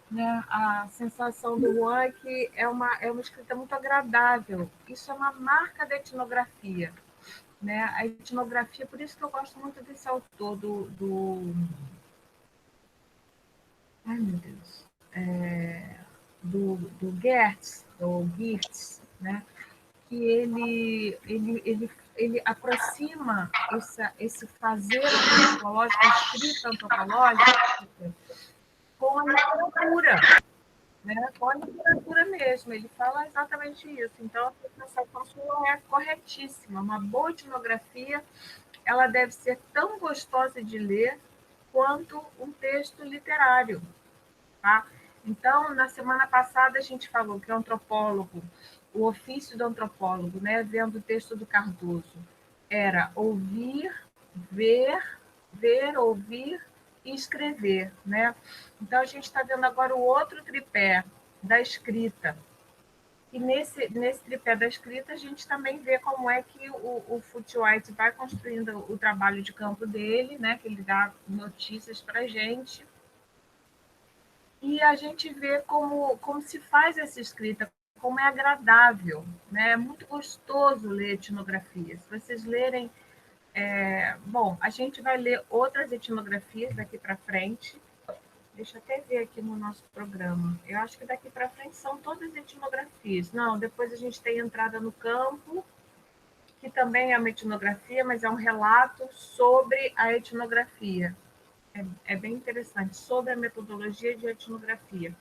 né? A sensação do Juan é que é uma escrita muito agradável. Isso é uma marca da etnografia, né? A etnografia, por isso que eu gosto muito desse autor ai meu Deus, do Gertz, ou Geertz, né? Que ele aproxima esse fazer antropológico, a escrita antropológica, com a literatura, né? Com a literatura mesmo. Ele fala exatamente isso. Então, a sua é corretíssima. Uma boa etnografia, ela deve ser tão gostosa de ler quanto um texto literário, tá? Então, na semana passada, a gente falou que o antropólogo, o ofício do antropólogo, né, vendo o texto do Cardoso, era ouvir, ver, ouvir e escrever, né? Então, a gente está vendo agora o outro tripé da escrita. E nesse tripé da escrita, a gente também vê como é que o Foote White vai construindo o trabalho de campo dele, né, que ele dá notícias para a gente, e a gente vê como se faz essa escrita, como é agradável, né? É muito gostoso ler etnografia. Se vocês lerem, bom, a gente vai ler outras etnografias daqui para frente. Deixa eu até ver aqui no nosso programa. Eu acho que daqui para frente são todas etnografias. Não, depois a gente tem entrada no campo, que também é uma etnografia, mas é um relato sobre a etnografia. É bem interessante, sobre a metodologia de etnografia.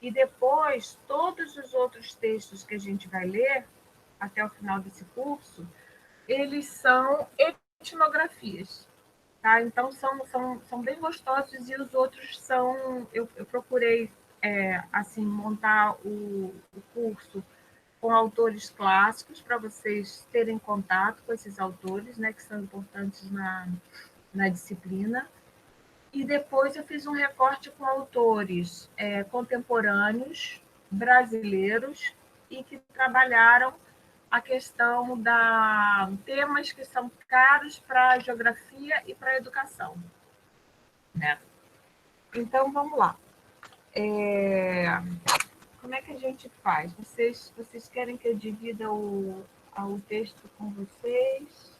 E depois, todos os outros textos que a gente vai ler, até o final desse curso, eles são etnografias. Tá? Então, são bem gostosos e os outros são... Eu procurei assim montar o curso com autores clássicos para vocês terem contato com esses autores, né, que são importantes na disciplina. E depois eu fiz um recorte com autores contemporâneos, brasileiros, e que trabalharam a questão da temas que são caros para a geografia e para a educação, né? Então, vamos lá. Como é que a gente faz? Vocês querem que eu divida o texto com vocês?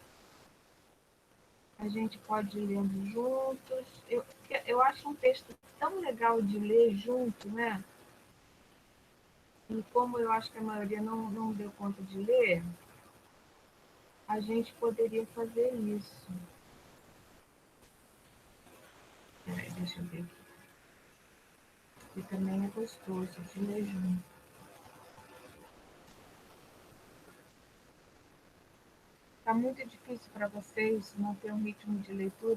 A gente pode ir lendo juntos. Eu acho um texto tão legal de ler junto, né? E como eu acho que a maioria não deu conta de ler, a gente poderia fazer isso. Peraí, deixa eu ver aqui. E também é gostoso de ler junto. Está muito difícil para vocês manter um ritmo de leitura,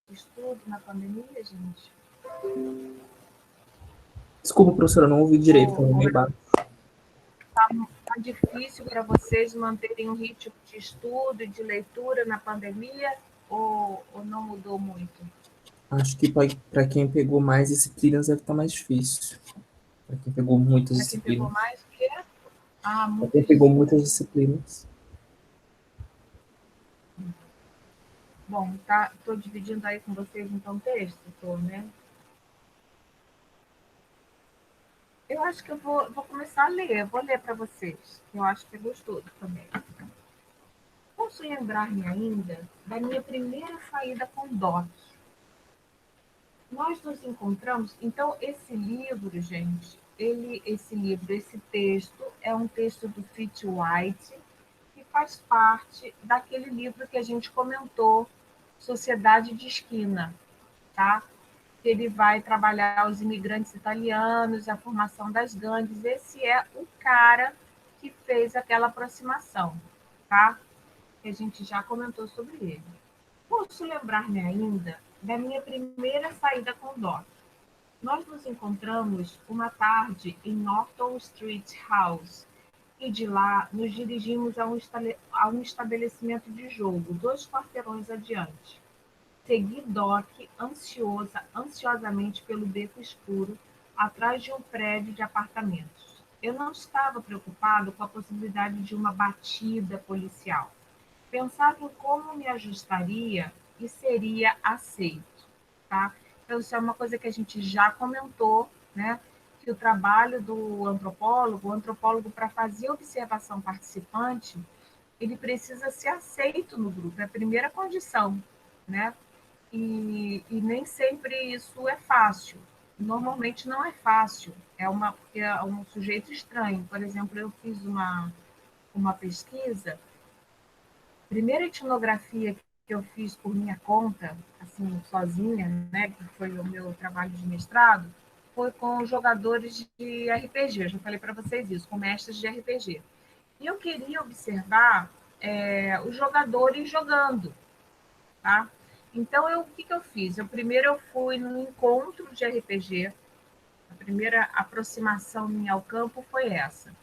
de estudo na pandemia, gente? Desculpa, professora, não ouvi direito, estava meio baixo. Está difícil para vocês manterem um ritmo de estudo e de leitura na pandemia ou não mudou muito? Acho que para quem pegou mais disciplinas deve estar mais difícil. Para quem pegou muitas Para quem pegou disciplinas. mais, o quê? Ah, Para quem muitas pegou muitas disciplinas. disciplinas. Bom, tá, estou dividindo aí com vocês então o texto, tô, né? Eu acho que eu vou começar a ler, vou ler para vocês. Eu acho que é gostoso também. Posso lembrar-me ainda da minha primeira saída com Doc. Nós nos encontramos, então esse livro, gente, esse texto é um texto do Fitz White, que faz parte daquele livro que a gente comentou, Sociedade de Esquina, tá? Ele vai trabalhar os imigrantes italianos, a formação das gangues. Esse é o cara que fez aquela aproximação, tá? Que a gente já comentou sobre ele. Posso lembrar-me ainda da minha primeira saída com Doc. Nós nos encontramos uma tarde em Norton Street House e de lá nos dirigimos a um estabelecimento de jogo, 2 quarteirões adiante. Segui Doc ansiosamente pelo beco escuro, atrás de um prédio de apartamentos. Eu não estava preocupado com a possibilidade de uma batida policial. Pensava em como me ajustaria e seria aceito, tá? Então, isso é uma coisa que a gente já comentou, né? que o trabalho do antropólogo, o antropólogo, para fazer observação participante, ele precisa ser aceito no grupo, é a primeira condição, né? E nem sempre isso é fácil. Normalmente não é fácil, porque é um sujeito estranho. Por exemplo, eu fiz uma pesquisa, primeira etnografia que eu fiz por minha conta, assim, sozinha, né, que foi o meu trabalho de mestrado, foi com jogadores de RPG. Eu já falei para vocês isso, com mestres de RPG. E eu queria observar os jogadores jogando, tá? Então, o que eu fiz? Primeiro eu fui num encontro de RPG, a primeira aproximação minha ao campo foi essa.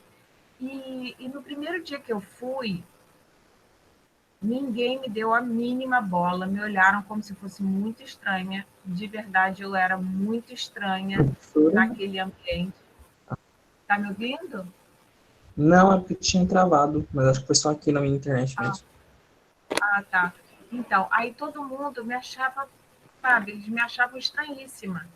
E no primeiro dia que eu fui, ninguém me deu a mínima bola, me olharam como se fosse muito estranha. De verdade, eu era muito estranha Professora? naquele ambiente. Tá me ouvindo? Não, é porque tinha travado, mas acho que foi só aqui na minha internet Ah, mesmo. tá. Então, aí todo mundo me achava, sabe, eles me achavam estranhíssima.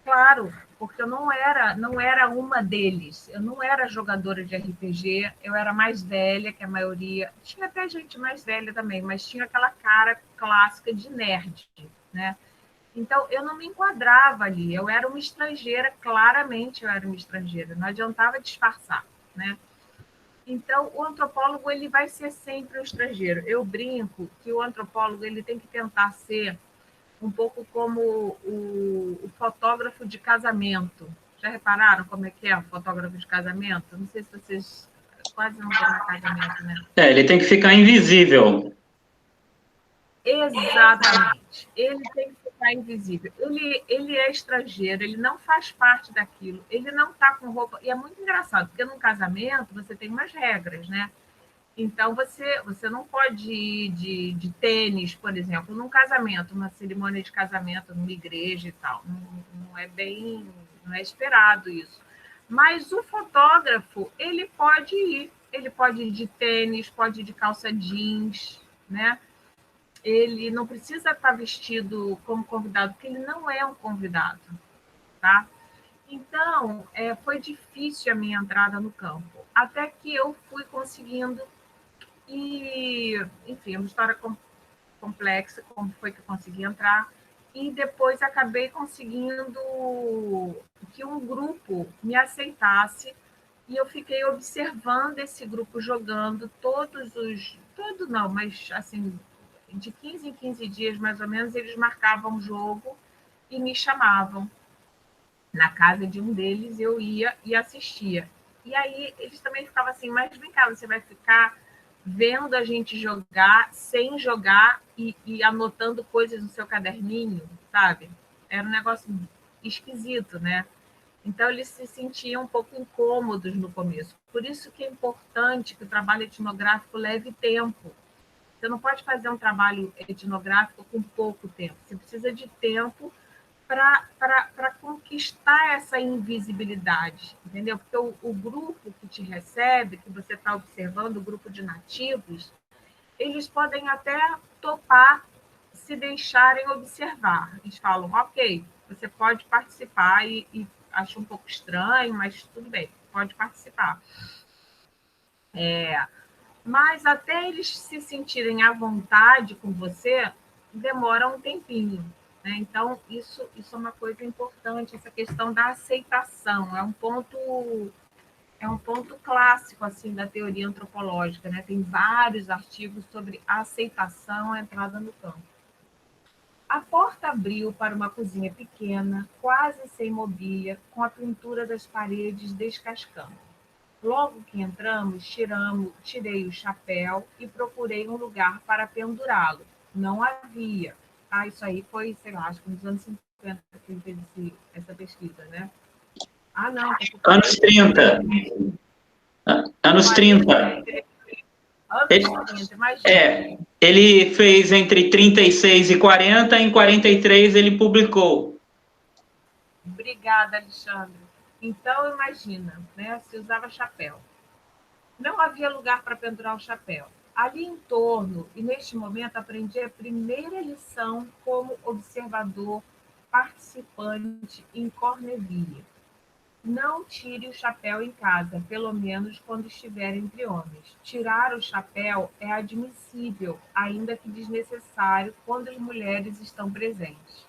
Claro, porque eu não era uma deles. Eu não era jogadora de RPG, eu era mais velha que a maioria. Tinha até gente mais velha também, mas tinha aquela cara clássica de nerd, né? Então, eu não me enquadrava ali. Eu era uma estrangeira, claramente eu era uma estrangeira. Não adiantava disfarçar, né? Então, o antropólogo ele vai ser sempre um estrangeiro. Eu brinco que o antropólogo ele tem que tentar ser um pouco como o fotógrafo de casamento. Já repararam como é o fotógrafo de casamento? Não sei se vocês quase não vão a casamento, né? Ele tem que ficar invisível. Exatamente. Ele tem que ficar invisível. Ele é estrangeiro, ele não faz parte daquilo, ele não está com roupa. E é muito engraçado, porque num casamento você tem umas regras, né? Então, você não pode ir de tênis, por exemplo, num casamento, uma cerimônia de casamento, numa igreja e tal. Não é bem, não é esperado isso. Mas o fotógrafo, ele pode ir de tênis, pode ir de calça jeans, né? Ele não precisa estar vestido como convidado, porque ele não é um convidado, tá? Então, foi difícil a minha entrada no campo, até que eu fui conseguindo e, enfim, é uma história complexa, como foi que eu consegui entrar. E depois acabei conseguindo que um grupo me aceitasse e eu fiquei observando esse grupo jogando todo não, mas assim, de 15 em 15 dias mais ou menos, eles marcavam um jogo e me chamavam. Na casa de um deles eu ia e assistia. E aí eles também ficavam assim, mas vem cá, você vai ficar vendo a gente jogar, sem jogar e anotando coisas no seu caderninho, sabe? Era um negócio esquisito, né? Então, eles se sentiam um pouco incômodos no começo. Por isso que é importante que o trabalho etnográfico leve tempo. Você não pode fazer um trabalho etnográfico com pouco tempo. Você precisa de tempo para conquistar essa invisibilidade, entendeu? Porque o grupo que te recebe, que você está observando, o grupo de nativos, eles podem até topar se deixarem observar. Eles falam, ok, você pode participar e acho um pouco estranho, mas tudo bem, pode participar. Mas até eles se sentirem à vontade com você, demora um tempinho. Né? Então, isso é uma coisa importante, essa questão da aceitação. É um ponto clássico assim da teoria antropológica, né? Tem vários artigos sobre aceitação e entrada no campo. A porta abriu para uma cozinha pequena, quase sem mobília, com a pintura das paredes descascando. Logo que entramos, tirei o chapéu e procurei um lugar para pendurá-lo. Não havia. Isso aí foi, sei lá, acho que nos anos 50 que ele fez essa pesquisa, né? Não. Anos 30. Anos 30. Anos 30, imagina. Ele fez entre 36 e 40, em 43 ele publicou. Obrigada, Alexandre. Então, imagina, né? Se usava chapéu. Não havia lugar para pendurar o chapéu. Ali em torno, e neste momento, aprendi a primeira lição como observador participante em Corneville. Não tire o chapéu em casa, pelo menos quando estiver entre homens. Tirar o chapéu é admissível, ainda que desnecessário, quando as mulheres estão presentes.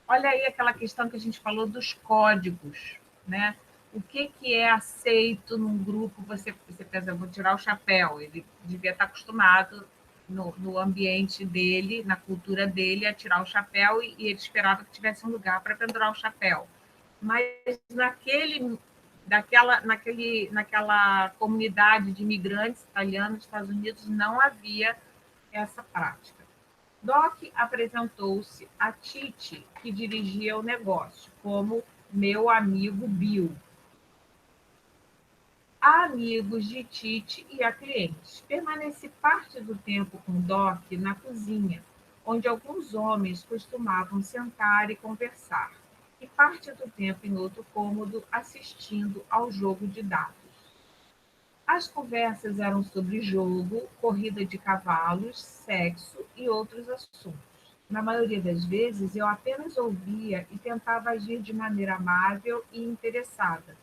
Olha aí aquela questão que a gente falou dos códigos, né? O que é aceito num grupo? Você pensa, eu vou tirar o chapéu. Ele devia estar acostumado no ambiente dele, na cultura dele, a tirar o chapéu e ele esperava que tivesse um lugar para pendurar o chapéu. Mas naquela comunidade de imigrantes italianos dos Estados Unidos não havia essa prática. Doc apresentou-se a Tite, que dirigia o negócio, como meu amigo Bill. A amigos de Tite e a clientes. Permaneci parte do tempo com Doc na cozinha, onde alguns homens costumavam sentar e conversar, e parte do tempo em outro cômodo assistindo ao jogo de dados. As conversas eram sobre jogo, corrida de cavalos, sexo e outros assuntos. Na maioria das vezes, eu apenas ouvia e tentava agir de maneira amável e interessada.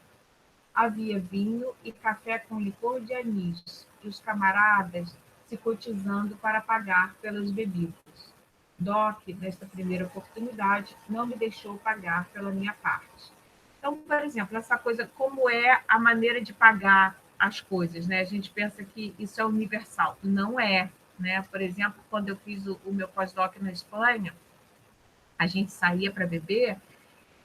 Havia vinho e café com licor de anis, e os camaradas se cotizando para pagar pelas bebidas. Doc, nesta primeira oportunidade, não me deixou pagar pela minha parte. Então, por exemplo, essa coisa, como é a maneira de pagar as coisas, né? A gente pensa que isso é universal. Não é, né? Por exemplo, quando eu fiz o meu pós-doc na Espanha, a gente saía para beber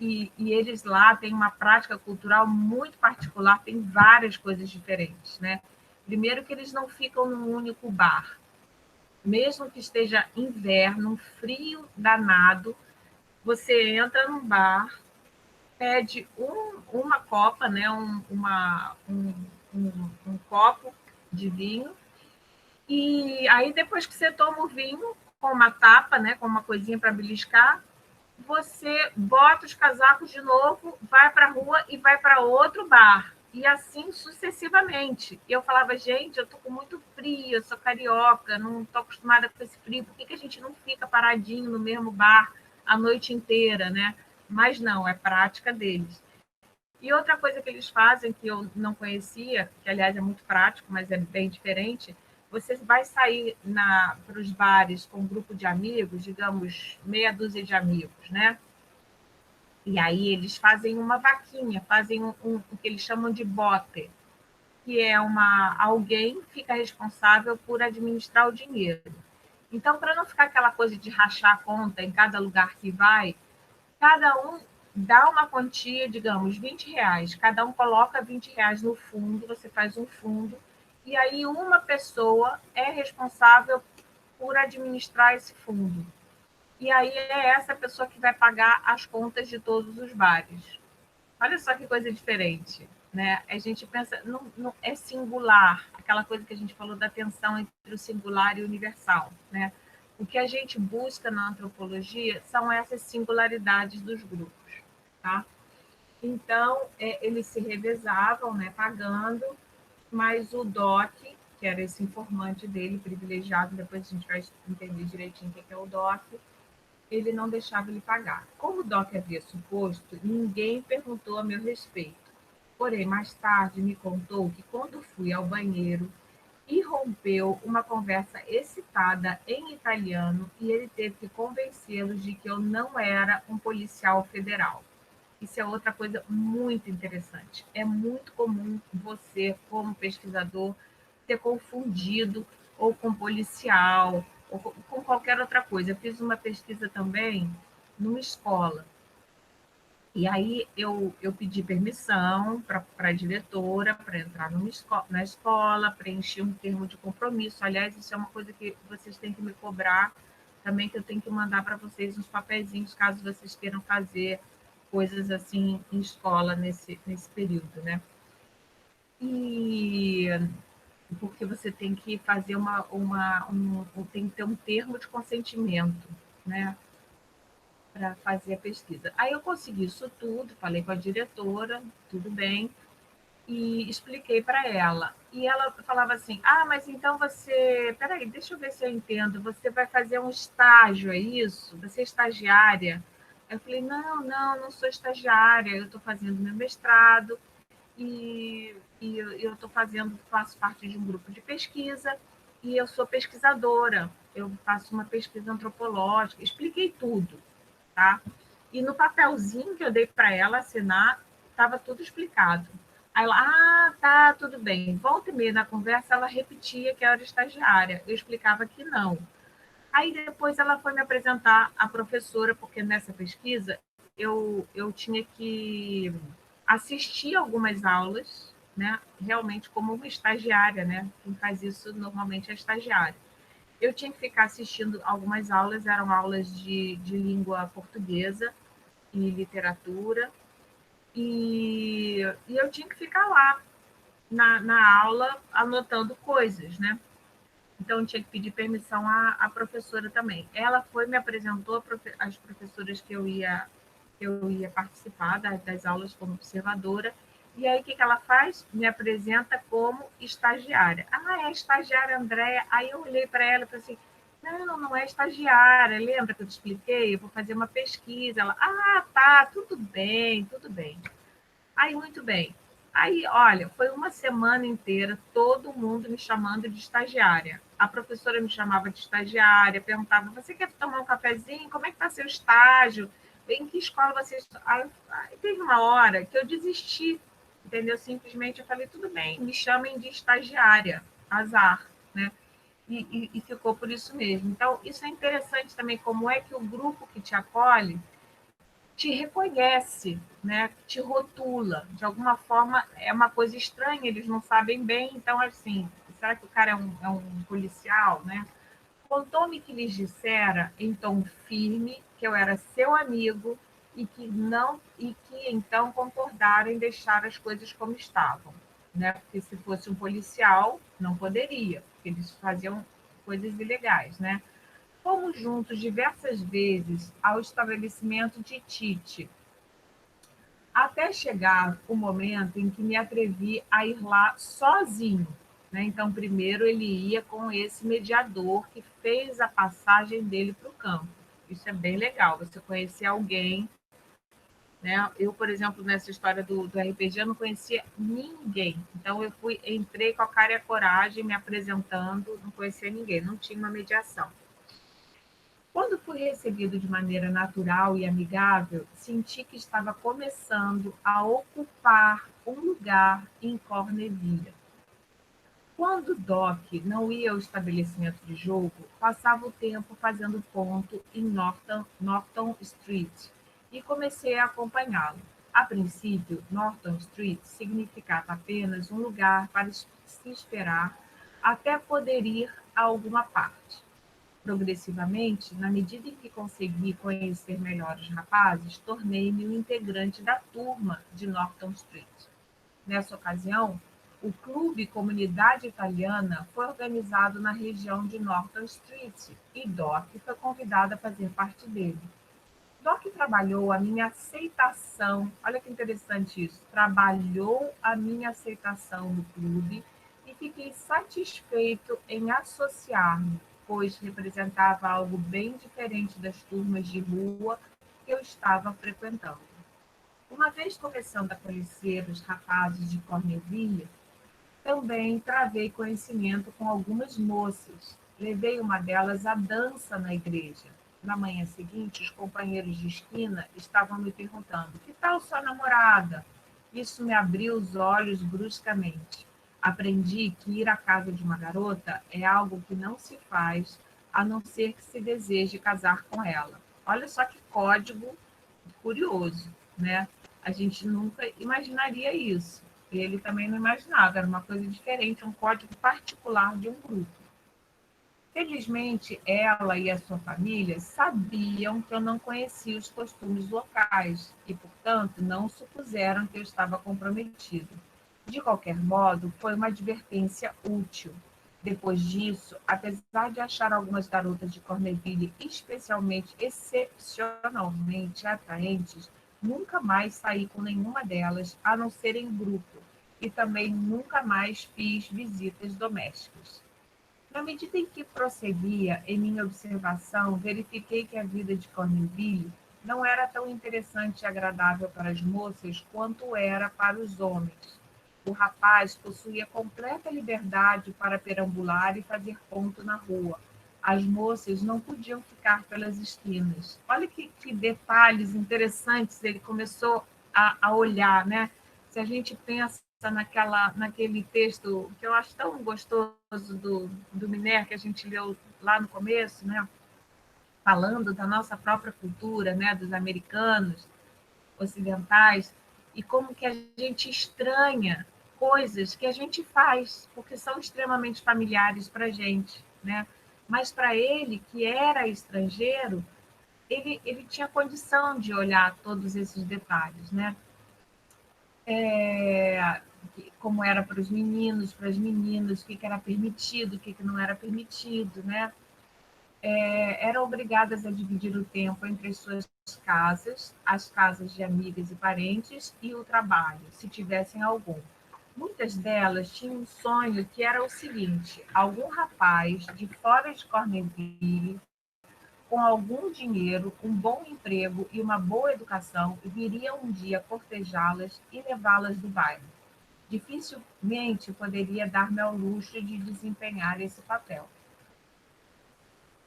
e eles lá têm uma prática cultural muito particular, tem várias coisas diferentes, né? Primeiro que eles não ficam num único bar. Mesmo que esteja inverno, um frio danado, você entra num bar, pede uma copa, né, um copo de vinho, e aí depois que você toma o vinho, com uma tapa, né, com uma coisinha para beliscar, você bota os casacos de novo, vai para a rua e vai para outro bar. E assim sucessivamente. E eu falava, gente, eu estou com muito frio, eu sou carioca, não estou acostumada com esse frio, por que a gente não fica paradinho no mesmo bar a noite inteira, né? Mas não, é prática deles. E outra coisa que eles fazem, que eu não conhecia, que aliás é muito prático, mas é bem diferente, você vai sair para os bares com um grupo de amigos, digamos, meia dúzia de amigos, né? E aí eles fazem uma vaquinha, fazem o que eles chamam de bote, que é alguém fica responsável por administrar o dinheiro. Então, para não ficar aquela coisa de rachar a conta em cada lugar que vai, cada um dá uma quantia, digamos, R$ 20. Cada um coloca R$ 20 no fundo, você faz um fundo, e aí uma pessoa é responsável por administrar esse fundo. E aí é essa pessoa que vai pagar as contas de todos os bares. Olha só que coisa diferente, né? A gente pensa, não é singular, aquela coisa que a gente falou da tensão entre o singular e o universal, né? O que a gente busca na antropologia são essas singularidades dos grupos, tá? Então, eles se revezavam, né, pagando, mas o DOC, que era esse informante dele, privilegiado, depois a gente vai entender direitinho o que é o DOC, ele não deixava ele pagar. Como o Doc havia suposto, ninguém perguntou a meu respeito. Porém, mais tarde me contou que quando fui ao banheiro, irrompeu uma conversa excitada em italiano e ele teve que convencê-los de que eu não era um policial federal. Isso é outra coisa muito interessante. É muito comum você, como pesquisador, ser confundido ou com policial, ou com qualquer outra coisa. Eu fiz uma pesquisa também numa escola. E aí eu pedi permissão para a diretora para entrar na escola, preencher um termo de compromisso. Aliás, isso é uma coisa que vocês têm que me cobrar também, que eu tenho que mandar para vocês uns papeizinhos, caso vocês queiram fazer coisas assim em escola nesse período, né? E porque você tem que fazer tem que ter um termo de consentimento, né? Para fazer a pesquisa. Aí eu consegui isso tudo, falei com a diretora, tudo bem, e expliquei para ela. E ela falava assim: ah, mas então você. Peraí, deixa eu ver se eu entendo. Você vai fazer um estágio, é isso? Você é estagiária? Eu falei, não sou estagiária, eu estou fazendo meu mestrado e eu estou faço parte de um grupo de pesquisa e eu sou pesquisadora, eu faço uma pesquisa antropológica, expliquei tudo, tá? E no papelzinho que eu dei para ela assinar, estava tudo explicado. Aí ela, tá, tudo bem. Volta e meia na conversa, ela repetia que eu era estagiária. Eu explicava que não. Aí depois ela foi me apresentar a professora, porque nessa pesquisa eu tinha que assistir algumas aulas, né? Realmente como uma estagiária, né? Quem faz isso normalmente é estagiária. Eu tinha que ficar assistindo algumas aulas, eram aulas de língua portuguesa e literatura, e eu tinha que ficar lá na aula anotando coisas, né? Então, eu tinha que pedir permissão à professora também. Ela foi, me apresentou as professoras que eu ia participar das aulas como observadora. E aí, o que ela faz? Me apresenta como estagiária. É estagiária, Andréia. Aí eu olhei para ela e falei assim, não é estagiária. Lembra que eu te expliquei? Eu vou fazer uma pesquisa. Ela, tá, tudo bem, tudo bem. Aí, muito bem. Aí, olha, foi uma semana inteira todo mundo me chamando de estagiária. A professora me chamava de estagiária, perguntava, você quer tomar um cafezinho? Como é que está seu estágio? Em que escola você está? Aí teve uma hora que eu desisti, entendeu? Simplesmente eu falei, tudo bem, me chamem de estagiária, azar, né? E ficou por isso mesmo. Então, isso é interessante também, como é que o grupo que te acolhe te reconhece, né? Te rotula. De alguma forma, é uma coisa estranha, eles não sabem bem, então, assim, será que o cara é um policial, né? Contou-me que lhes dissera, em tom firme, que eu era seu amigo e que então concordaram em deixar as coisas como estavam, né? Porque se fosse um policial, não poderia, porque eles faziam coisas ilegais, né? Fomos juntos diversas vezes ao estabelecimento de Tite, até chegar o momento em que me atrevi a ir lá sozinho, né? Então, primeiro ele ia com esse mediador que fez a passagem dele para o campo. Isso é bem legal, você conhecer alguém, né? Eu, por exemplo, nessa história do RPG, eu não conhecia ninguém. Então, entrei com a cara e a coragem, me apresentando, não conhecia ninguém, não tinha uma mediação. Quando fui recebido de maneira natural e amigável, senti que estava começando a ocupar um lugar em Corneville. Quando Doc não ia ao estabelecimento de jogo, passava o tempo fazendo ponto em Norton Street e comecei a acompanhá-lo. A princípio, Norton Street significava apenas um lugar para se esperar até poder ir a alguma parte. Progressivamente, na medida em que consegui conhecer melhor os rapazes, tornei-me um integrante da turma de Norton Street. Nessa ocasião, o Clube Comunidade Italiana foi organizado na região de Norton Street e Doc foi convidado a fazer parte dele. Doc trabalhou a minha aceitação, olha que interessante isso, trabalhou a minha aceitação no clube e fiquei satisfeito em associar-me, pois representava algo bem diferente das turmas de rua que eu estava frequentando. Uma vez começando a conhecer os rapazes de Corneville, também travei conhecimento com algumas moças. Levei uma delas à dança na igreja. Na manhã seguinte, os companheiros de esquina estavam me perguntando: que tal sua namorada? Isso me abriu os olhos bruscamente. Aprendi que ir à casa de uma garota é algo que não se faz, a não ser que se deseje casar com ela. Olha só que código curioso, né? A gente nunca imaginaria isso. Ele também não imaginava, era uma coisa diferente, um código particular de um grupo. Felizmente, ela e a sua família sabiam que eu não conhecia os costumes locais e, portanto, não supuseram que eu estava comprometido. De qualquer modo, foi uma advertência útil. Depois disso, apesar de achar algumas garotas de Corneville excepcionalmente atraentes, nunca mais saí com nenhuma delas, a não ser em grupo, e também nunca mais fiz visitas domésticas. Na medida em que prosseguia em minha observação, verifiquei que a vida de Corneville não era tão interessante e agradável para as moças quanto era para os homens. O rapaz possuía completa liberdade para perambular e fazer ponto na rua. As moças não podiam ficar pelas esquinas. Olha que detalhes interessantes ele começou a olhar, né? Se a gente pensa naquele texto que eu acho tão gostoso do Miner, que a gente leu lá no começo, né? Falando da nossa própria cultura, né? Dos americanos ocidentais, e como que a gente estranha coisas que a gente faz, porque são extremamente familiares para a gente, né? Mas para ele, que era estrangeiro, ele tinha condição de olhar todos esses detalhes, né? Como era para os meninos, para as meninas, o que era permitido, o que não era permitido, né? Eram obrigadas a dividir o tempo entre as suas casas, as casas de amigas e parentes e o trabalho, se tivessem algum. Muitas delas tinham um sonho que era o seguinte: algum rapaz de fora de Corneville, com algum dinheiro, um bom emprego e uma boa educação, viria um dia cortejá-las e levá-las do bairro. Dificilmente poderia dar-me ao luxo de desempenhar esse papel.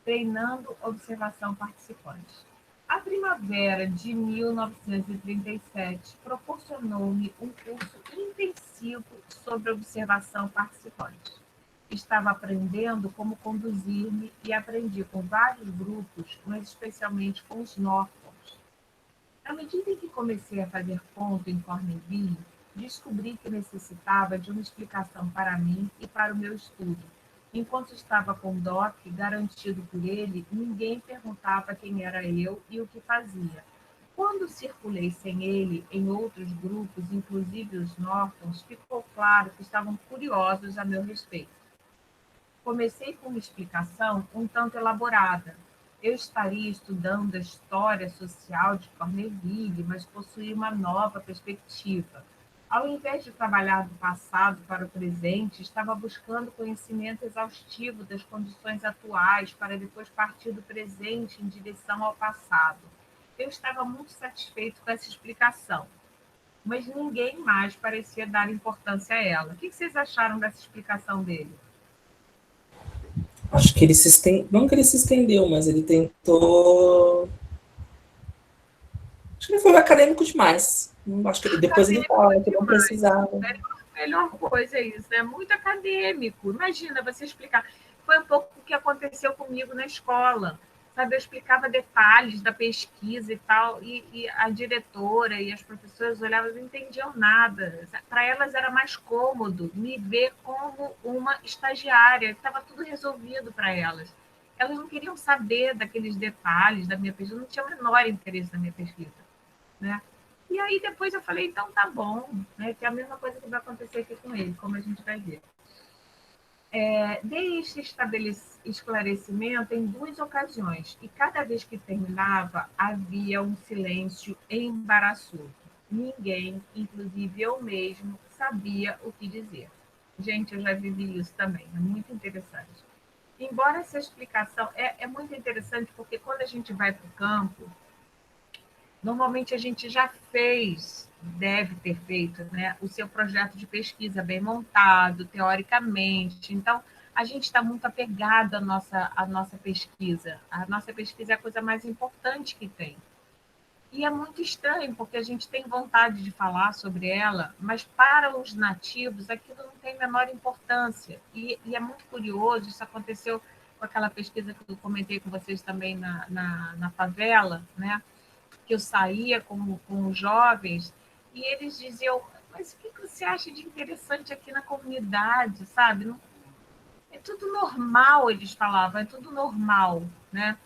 Treinando observação participante. A primavera de 1937 proporcionou-me um curso intensivo sobre observação participante. Estava aprendendo como conduzir-me e aprendi com vários grupos, mas especialmente com os Nortons. À medida em que comecei a fazer ponto em Corneville, descobri que necessitava de uma explicação para mim e para o meu estudo. Enquanto estava com Doc, garantido por ele, ninguém perguntava quem era eu e o que fazia. Quando circulei sem ele em outros grupos, inclusive os Nortons, ficou claro que estavam curiosos a meu respeito. Comecei com uma explicação um tanto elaborada. Eu estaria estudando a história social de Corneville, mas possuía uma nova perspectiva. Ao invés de trabalhar do passado para o presente, estava buscando conhecimento exaustivo das condições atuais para depois partir do presente em direção ao passado. Eu estava muito satisfeito com essa explicação, mas ninguém mais parecia dar importância a ela. O que vocês acharam dessa explicação dele? Acho que ele se estendeu, não que ele se estendeu, mas ele tentou. Acho que ele foi acadêmico demais. Acho que depois ele fala que não precisava. Melhor coisa é isso, é muito acadêmico. Imagina você explicar. Foi um pouco o que aconteceu comigo na escola. Sabe, eu explicava detalhes da pesquisa e tal, e a diretora e as professoras olhavam e não entendiam nada. Para elas era mais cômodo me ver como uma estagiária, estava tudo resolvido para elas. Elas não queriam saber daqueles detalhes da minha pesquisa, não tinham o menor interesse na minha pesquisa, né? E aí depois eu falei, então tá bom, né? Que é a mesma coisa que vai acontecer aqui com ele, como a gente vai ver. Dei este esclarecimento em duas ocasiões, e cada vez que terminava, havia um silêncio embaraçoso. Ninguém, inclusive eu mesmo, sabia o que dizer. Gente, eu já vivi isso também, é muito interessante. Embora essa explicação é muito interessante, porque quando a gente vai para o campo, normalmente a gente já fez, deve ter feito, né, o seu projeto de pesquisa bem montado, teoricamente. Então, a gente está muito apegado à nossa pesquisa. A nossa pesquisa é a coisa mais importante que tem. E é muito estranho, porque a gente tem vontade de falar sobre ela, mas para os nativos aquilo não tem a menor importância. E é muito curioso, isso aconteceu com aquela pesquisa que eu comentei com vocês também na favela, né? Que eu saía com os jovens, e eles diziam, mas o que você acha de interessante aqui na comunidade, sabe? Não, é tudo normal, eles falavam, é tudo normal, né?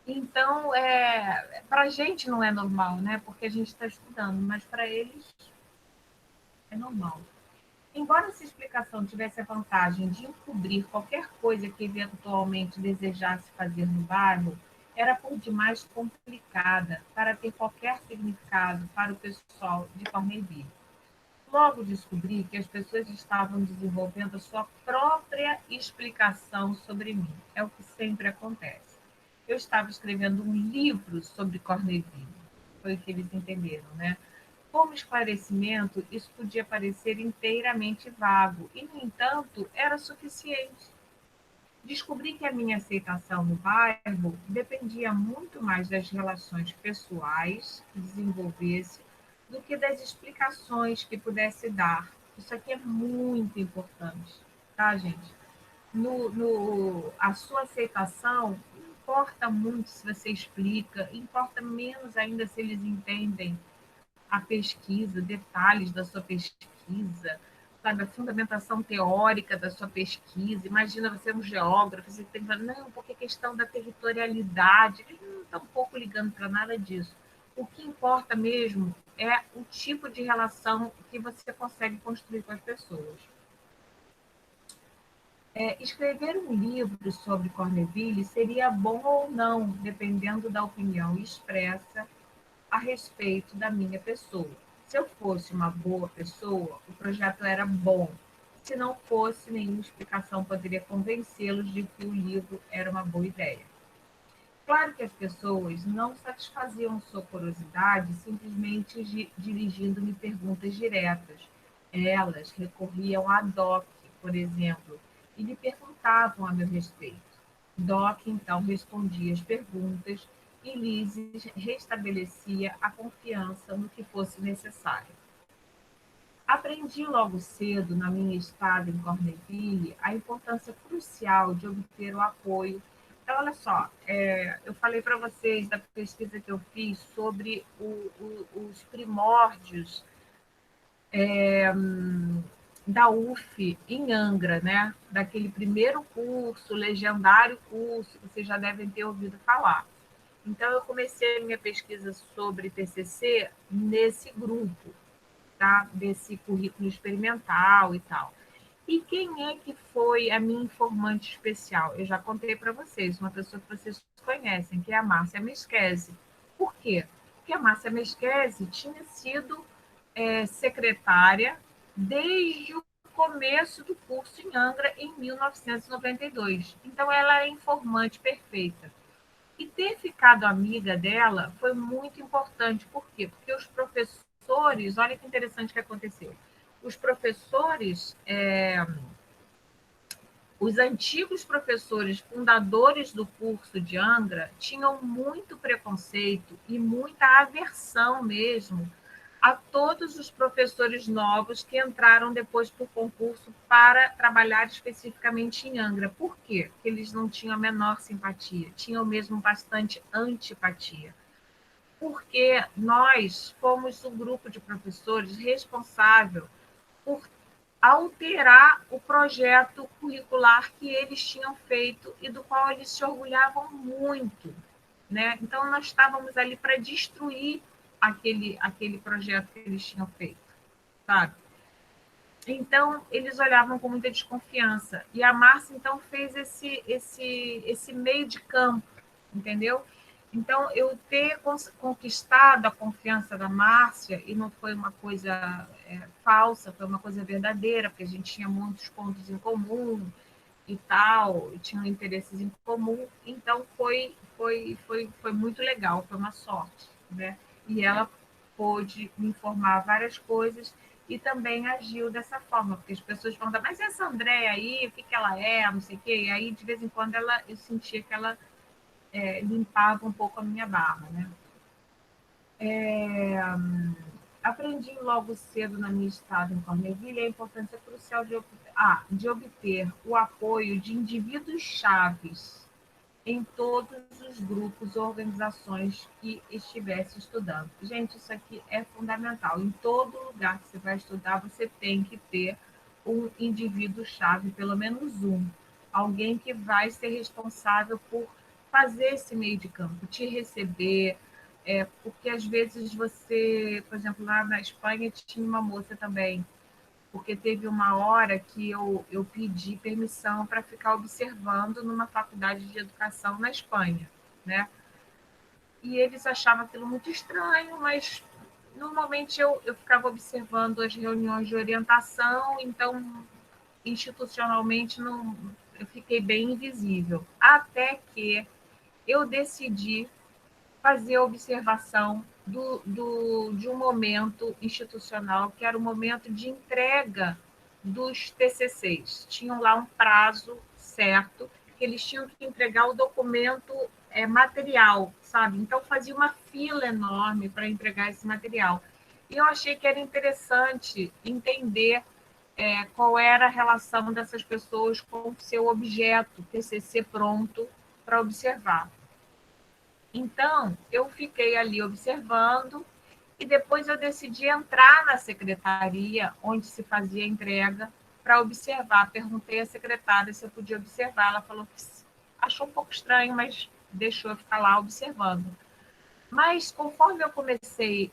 Então, para a gente não é normal, né? Porque a gente está estudando, mas para eles é normal. Embora essa explicação tivesse a vantagem de encobrir qualquer coisa que eventualmente desejasse fazer no bairro, era por demais complicada para ter qualquer significado para o pessoal de Corneville. Logo descobri que as pessoas estavam desenvolvendo a sua própria explicação sobre mim. É o que sempre acontece. eu estava escrevendo um livro sobre Corneville. Foi o que eles entenderam, né? Como esclarecimento, isso podia parecer inteiramente vago, e, no entanto, era suficiente. Descobri que a minha aceitação no bairro dependia muito mais das relações pessoais que desenvolvesse do que das explicações que pudesse dar. Isso aqui é muito importante, tá, gente? A sua aceitação importa muito se você explica, importa menos ainda se eles entendem a pesquisa, detalhes da sua pesquisa, sabe, a fundamentação teórica da sua pesquisa. Imagina você é um geógrafo, você tem que falar, não, porque a questão da territorialidade, eles não estão um pouco ligando para nada disso. O que importa mesmo é o tipo de relação que você consegue construir com as pessoas. Escrever um livro sobre Corneville seria bom ou não, dependendo da opinião expressa a respeito da minha pessoa. Se eu fosse uma boa pessoa, o projeto era bom. Se não fosse, nenhuma explicação poderia convencê-los de que o livro era uma boa ideia. Claro que as pessoas não satisfaziam sua curiosidade simplesmente dirigindo-me perguntas diretas. Elas recorriam a Doc, por exemplo, e lhe perguntavam a meu respeito. Doc então respondia as perguntas e Lise restabelecia a confiança no que fosse necessário. Aprendi logo cedo, na minha estada em Corneville, a importância crucial de obter o apoio. Então, olha só, eu falei para vocês da pesquisa que eu fiz sobre os primórdios da UF em Angra, né? Daquele primeiro curso, legendário curso, que vocês já devem ter ouvido falar. Então, eu comecei a minha pesquisa sobre TCC nesse grupo, tá? Desse currículo experimental e tal. E quem é que foi a minha informante especial? Eu já contei para vocês, uma pessoa que vocês conhecem, que é a Márcia Mesquezi. Por quê? Porque a Márcia Mesquezi tinha sido secretária desde o começo do curso em Angra, em 1992. Então, ela é informante perfeita. E ter ficado amiga dela foi muito importante. Por quê? Porque os professores, olha que interessante que aconteceu. Os professores, os antigos professores fundadores do curso de Angra tinham muito preconceito e muita aversão mesmo a todos os professores novos que entraram depois para o concurso para trabalhar especificamente em Angra. Por quê? Porque eles não tinham a menor simpatia, tinham mesmo bastante antipatia. Porque nós fomos o grupo de professores responsável por alterar o projeto curricular que eles tinham feito e do qual eles se orgulhavam muito, né? Então, nós estávamos ali para destruir aquele projeto que eles tinham feito, sabe? Então, eles olhavam com muita desconfiança. E a Márcia, então, fez esse meio de campo, entendeu? Então, eu ter conquistado a confiança da Márcia, e não foi uma coisa falsa, foi uma coisa verdadeira, porque a gente tinha muitos pontos em comum e tal, e tinham interesses em comum, então foi muito legal, foi uma sorte, né? E ela pôde me informar várias coisas e também agiu dessa forma, porque as pessoas falam, mas essa Andréia aí, o que ela é, não sei o quê, e aí de vez em quando eu sentia que ela limpava um pouco a minha barra, né? Aprendi logo cedo na minha estada em Corneville a importância crucial de obter o apoio de indivíduos chaves em todos os grupos ou organizações que estivesse estudando. Gente, isso aqui é fundamental. Em todo lugar que você vai estudar, você tem que ter um indivíduo-chave, pelo menos um. Alguém que vai ser responsável por fazer esse meio de campo, te receber, porque às vezes você, por exemplo, lá na Espanha tinha uma moça também, porque teve uma hora que eu pedi permissão para ficar observando numa faculdade de educação na Espanha, né? E eles achavam aquilo muito estranho, mas normalmente eu ficava observando as reuniões de orientação, então institucionalmente não, eu fiquei bem invisível. Até que eu decidi fazer observação de um momento institucional, que era o momento de entrega dos TCCs. Tinham lá um prazo certo, que eles tinham que entregar o documento material, sabe? Então, fazia uma fila enorme para entregar esse material. E eu achei que era interessante entender qual era a relação dessas pessoas com o seu objeto, TCC pronto, para observar. Então, eu fiquei ali observando e depois eu decidi entrar na secretaria onde se fazia a entrega para observar. Perguntei à secretária se eu podia observar. Ela falou que achou um pouco estranho, mas deixou eu ficar lá observando. Mas conforme eu comecei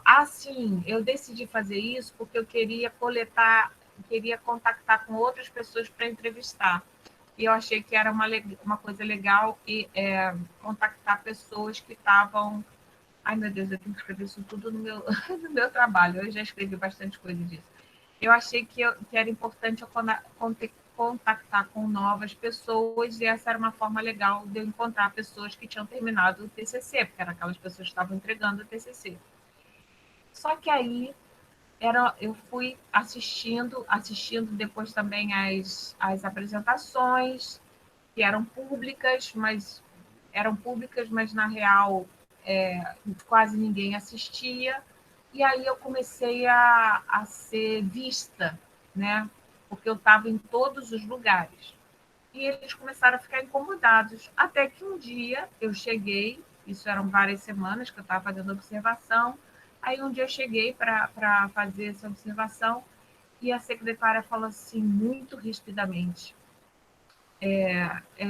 assim, eu decidi fazer isso porque eu queria coletar, queria contactar com outras pessoas para entrevistar. E eu achei que era uma coisa legal e contactar pessoas que estavam. Ai, meu Deus, eu tenho que escrever isso tudo no meu, no meu trabalho. Eu já escrevi bastante coisa disso. Eu achei que era importante eu contactar com novas pessoas e essa era uma forma legal de eu encontrar pessoas que tinham terminado o TCC, porque eram aquelas pessoas que estavam entregando o TCC. Só que aí eu fui assistindo depois também as apresentações, que eram públicas, mas na real quase ninguém assistia. E aí eu comecei a ser vista, né? Porque eu estava em todos os lugares. E eles começaram a ficar incomodados. Até que um dia eu cheguei, isso eram várias semanas que eu estava fazendo observação. Aí um dia eu cheguei para fazer essa observação e a secretária falou assim, muito rispidamente: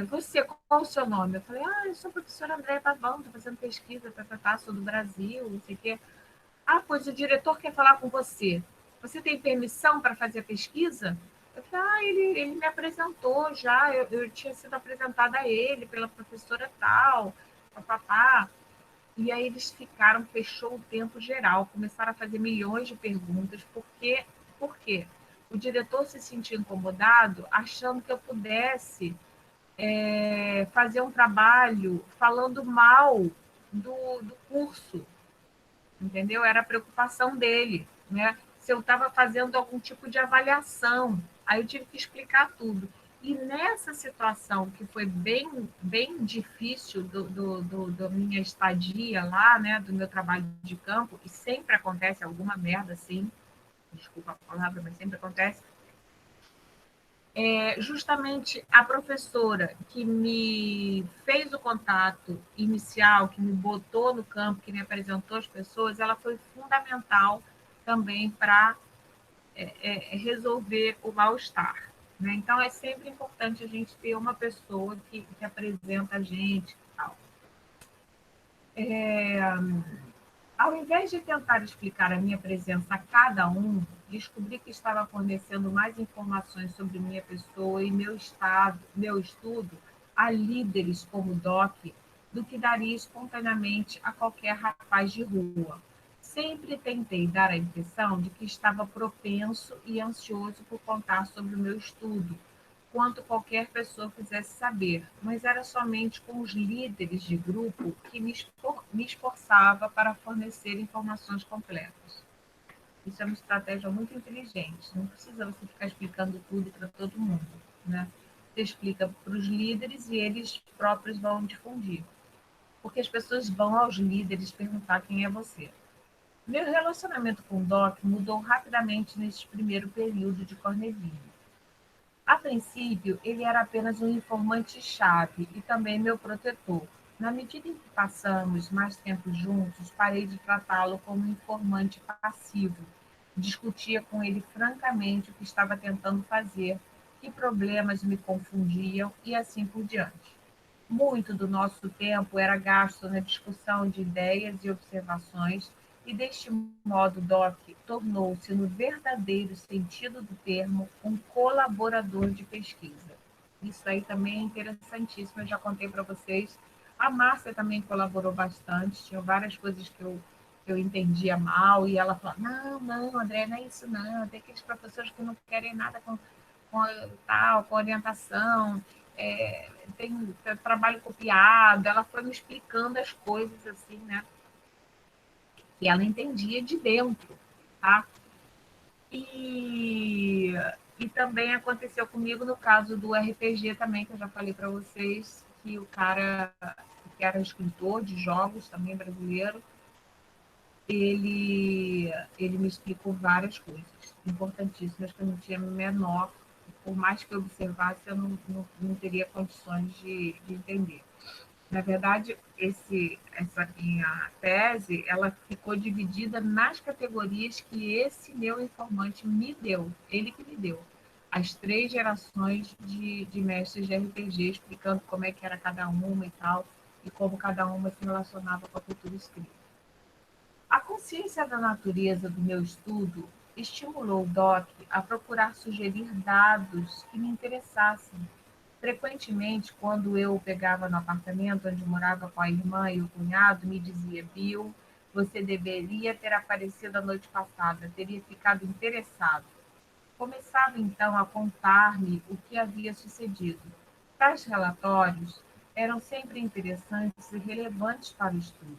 você, qual o seu nome? Eu falei, eu sou a professora Andréia Pavão, estou fazendo pesquisa, sou do Brasil, não sei o quê. Pois o diretor quer falar com você. Você tem permissão para fazer a pesquisa? Eu falei, ele me apresentou já, eu tinha sido apresentada a ele pela professora tal, papapá. E aí eles fechou o tempo geral, começaram a fazer milhões de perguntas, por quê? O diretor se sentiu incomodado, achando que eu pudesse fazer um trabalho falando mal do curso, entendeu? Era a preocupação dele, né? Se eu estava fazendo algum tipo de avaliação, aí eu tive que explicar tudo. E nessa situação que foi bem, bem difícil da minha estadia lá, né, do meu trabalho de campo, e sempre acontece alguma merda assim, desculpa a palavra, mas sempre acontece, justamente a professora que me fez o contato inicial, que me botou no campo, que me apresentou as pessoas, ela foi fundamental também para resolver o mal-estar. Né? Então, é sempre importante a gente ter uma pessoa que apresenta a gente e tal. Ao invés de tentar explicar a minha presença a cada um, descobri que estava fornecendo mais informações sobre minha pessoa e meu estudo a líderes como Doc do que daria espontaneamente a qualquer rapaz de rua. Sempre tentei dar a impressão de que estava propenso e ansioso por contar sobre o meu estudo, quanto qualquer pessoa quisesse saber, mas era somente com os líderes de grupo que me esforçava para fornecer informações completas. Isso é uma estratégia muito inteligente. Não precisa você ficar explicando tudo para todo mundo, né? Você explica para os líderes e eles próprios vão difundir. Porque as pessoas vão aos líderes perguntar quem é você. Meu relacionamento com o Doc mudou rapidamente neste primeiro período de Corneville. A princípio, ele era apenas um informante-chave e também meu protetor. Na medida em que passamos mais tempo juntos, parei de tratá-lo como um informante passivo. Discutia com ele francamente o que estava tentando fazer, que problemas me confundiam e assim por diante. Muito do nosso tempo era gasto na discussão de ideias e observações, e deste modo Doc tornou-se, no verdadeiro sentido do termo, um colaborador de pesquisa. Isso aí também é interessantíssimo, eu já contei para vocês. A Márcia também colaborou bastante, tinha várias coisas que eu entendia mal, e ela falou, não, André, não é isso não, tem aqueles professores que não querem nada com orientação, tem trabalho copiado. Ela foi me explicando as coisas assim, né? Que ela entendia de dentro, tá? E, e também aconteceu comigo no caso do RPG também, que eu já falei para vocês, que o cara que era escritor de jogos também brasileiro, ele me explicou várias coisas importantíssimas que eu não tinha menor, por mais que eu observasse, eu não teria condições de entender. Na verdade, essa minha tese, ela ficou dividida nas categorias que esse meu informante me deu, ele que me deu. As 3 gerações de mestres de RPG, explicando como é que era cada uma e tal, e como cada uma se relacionava com a cultura escrita. A consciência da natureza do meu estudo estimulou o Doc a procurar sugerir dados que me interessassem. Frequentemente, quando eu pegava no apartamento onde morava com a irmã e o cunhado, me dizia: Bill, você deveria ter aparecido a noite passada, teria ficado interessado. Começava então a contar-me o que havia sucedido. Tais relatórios eram sempre interessantes e relevantes para o estudo.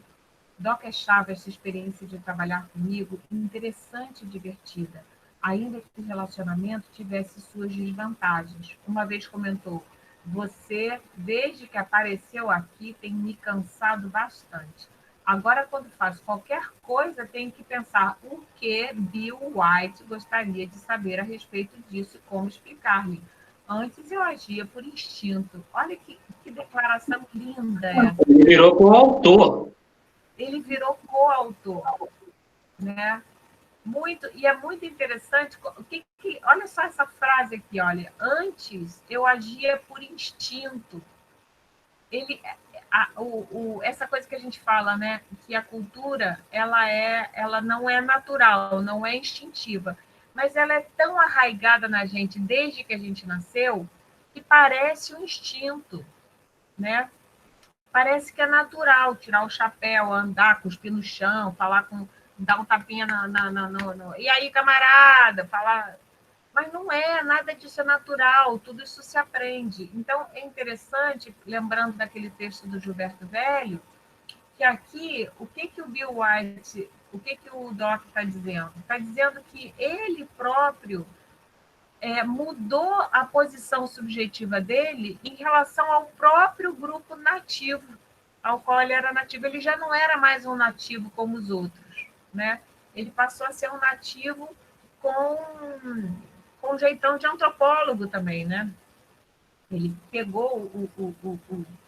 Doc achava essa experiência de trabalhar comigo interessante e divertida, ainda que o relacionamento tivesse suas desvantagens. Uma vez comentou: Você, desde que apareceu aqui, tem me cansado bastante. Agora, quando faço qualquer coisa, tenho que pensar o que Bill White gostaria de saber a respeito disso e como explicar-lhe. Antes eu agia por instinto. Olha que declaração linda essa. Ele virou coautor. Ele virou coautor, né? E é muito interessante. Olha só essa frase aqui, olha. Antes eu agia por instinto. Ele, essa coisa que a gente fala, né? Que a cultura ela não é natural, não é instintiva, mas ela é tão arraigada na gente desde que a gente nasceu que parece um instinto, né? Parece que é natural tirar o chapéu, andar, cuspir no chão, dar um tapinha e aí, camarada, falar. Mas não é, nada disso é natural, tudo isso se aprende. Então, é interessante, lembrando daquele texto do Gilberto Velho, que aqui, o que o Bill White, o que o Doc está dizendo? Está dizendo que ele próprio mudou a posição subjetiva dele em relação ao próprio grupo nativo, ao qual ele era nativo. Ele já não era mais um nativo como os outros, né? Ele passou a ser um nativo com um jeitão de antropólogo também, né? Ele pegou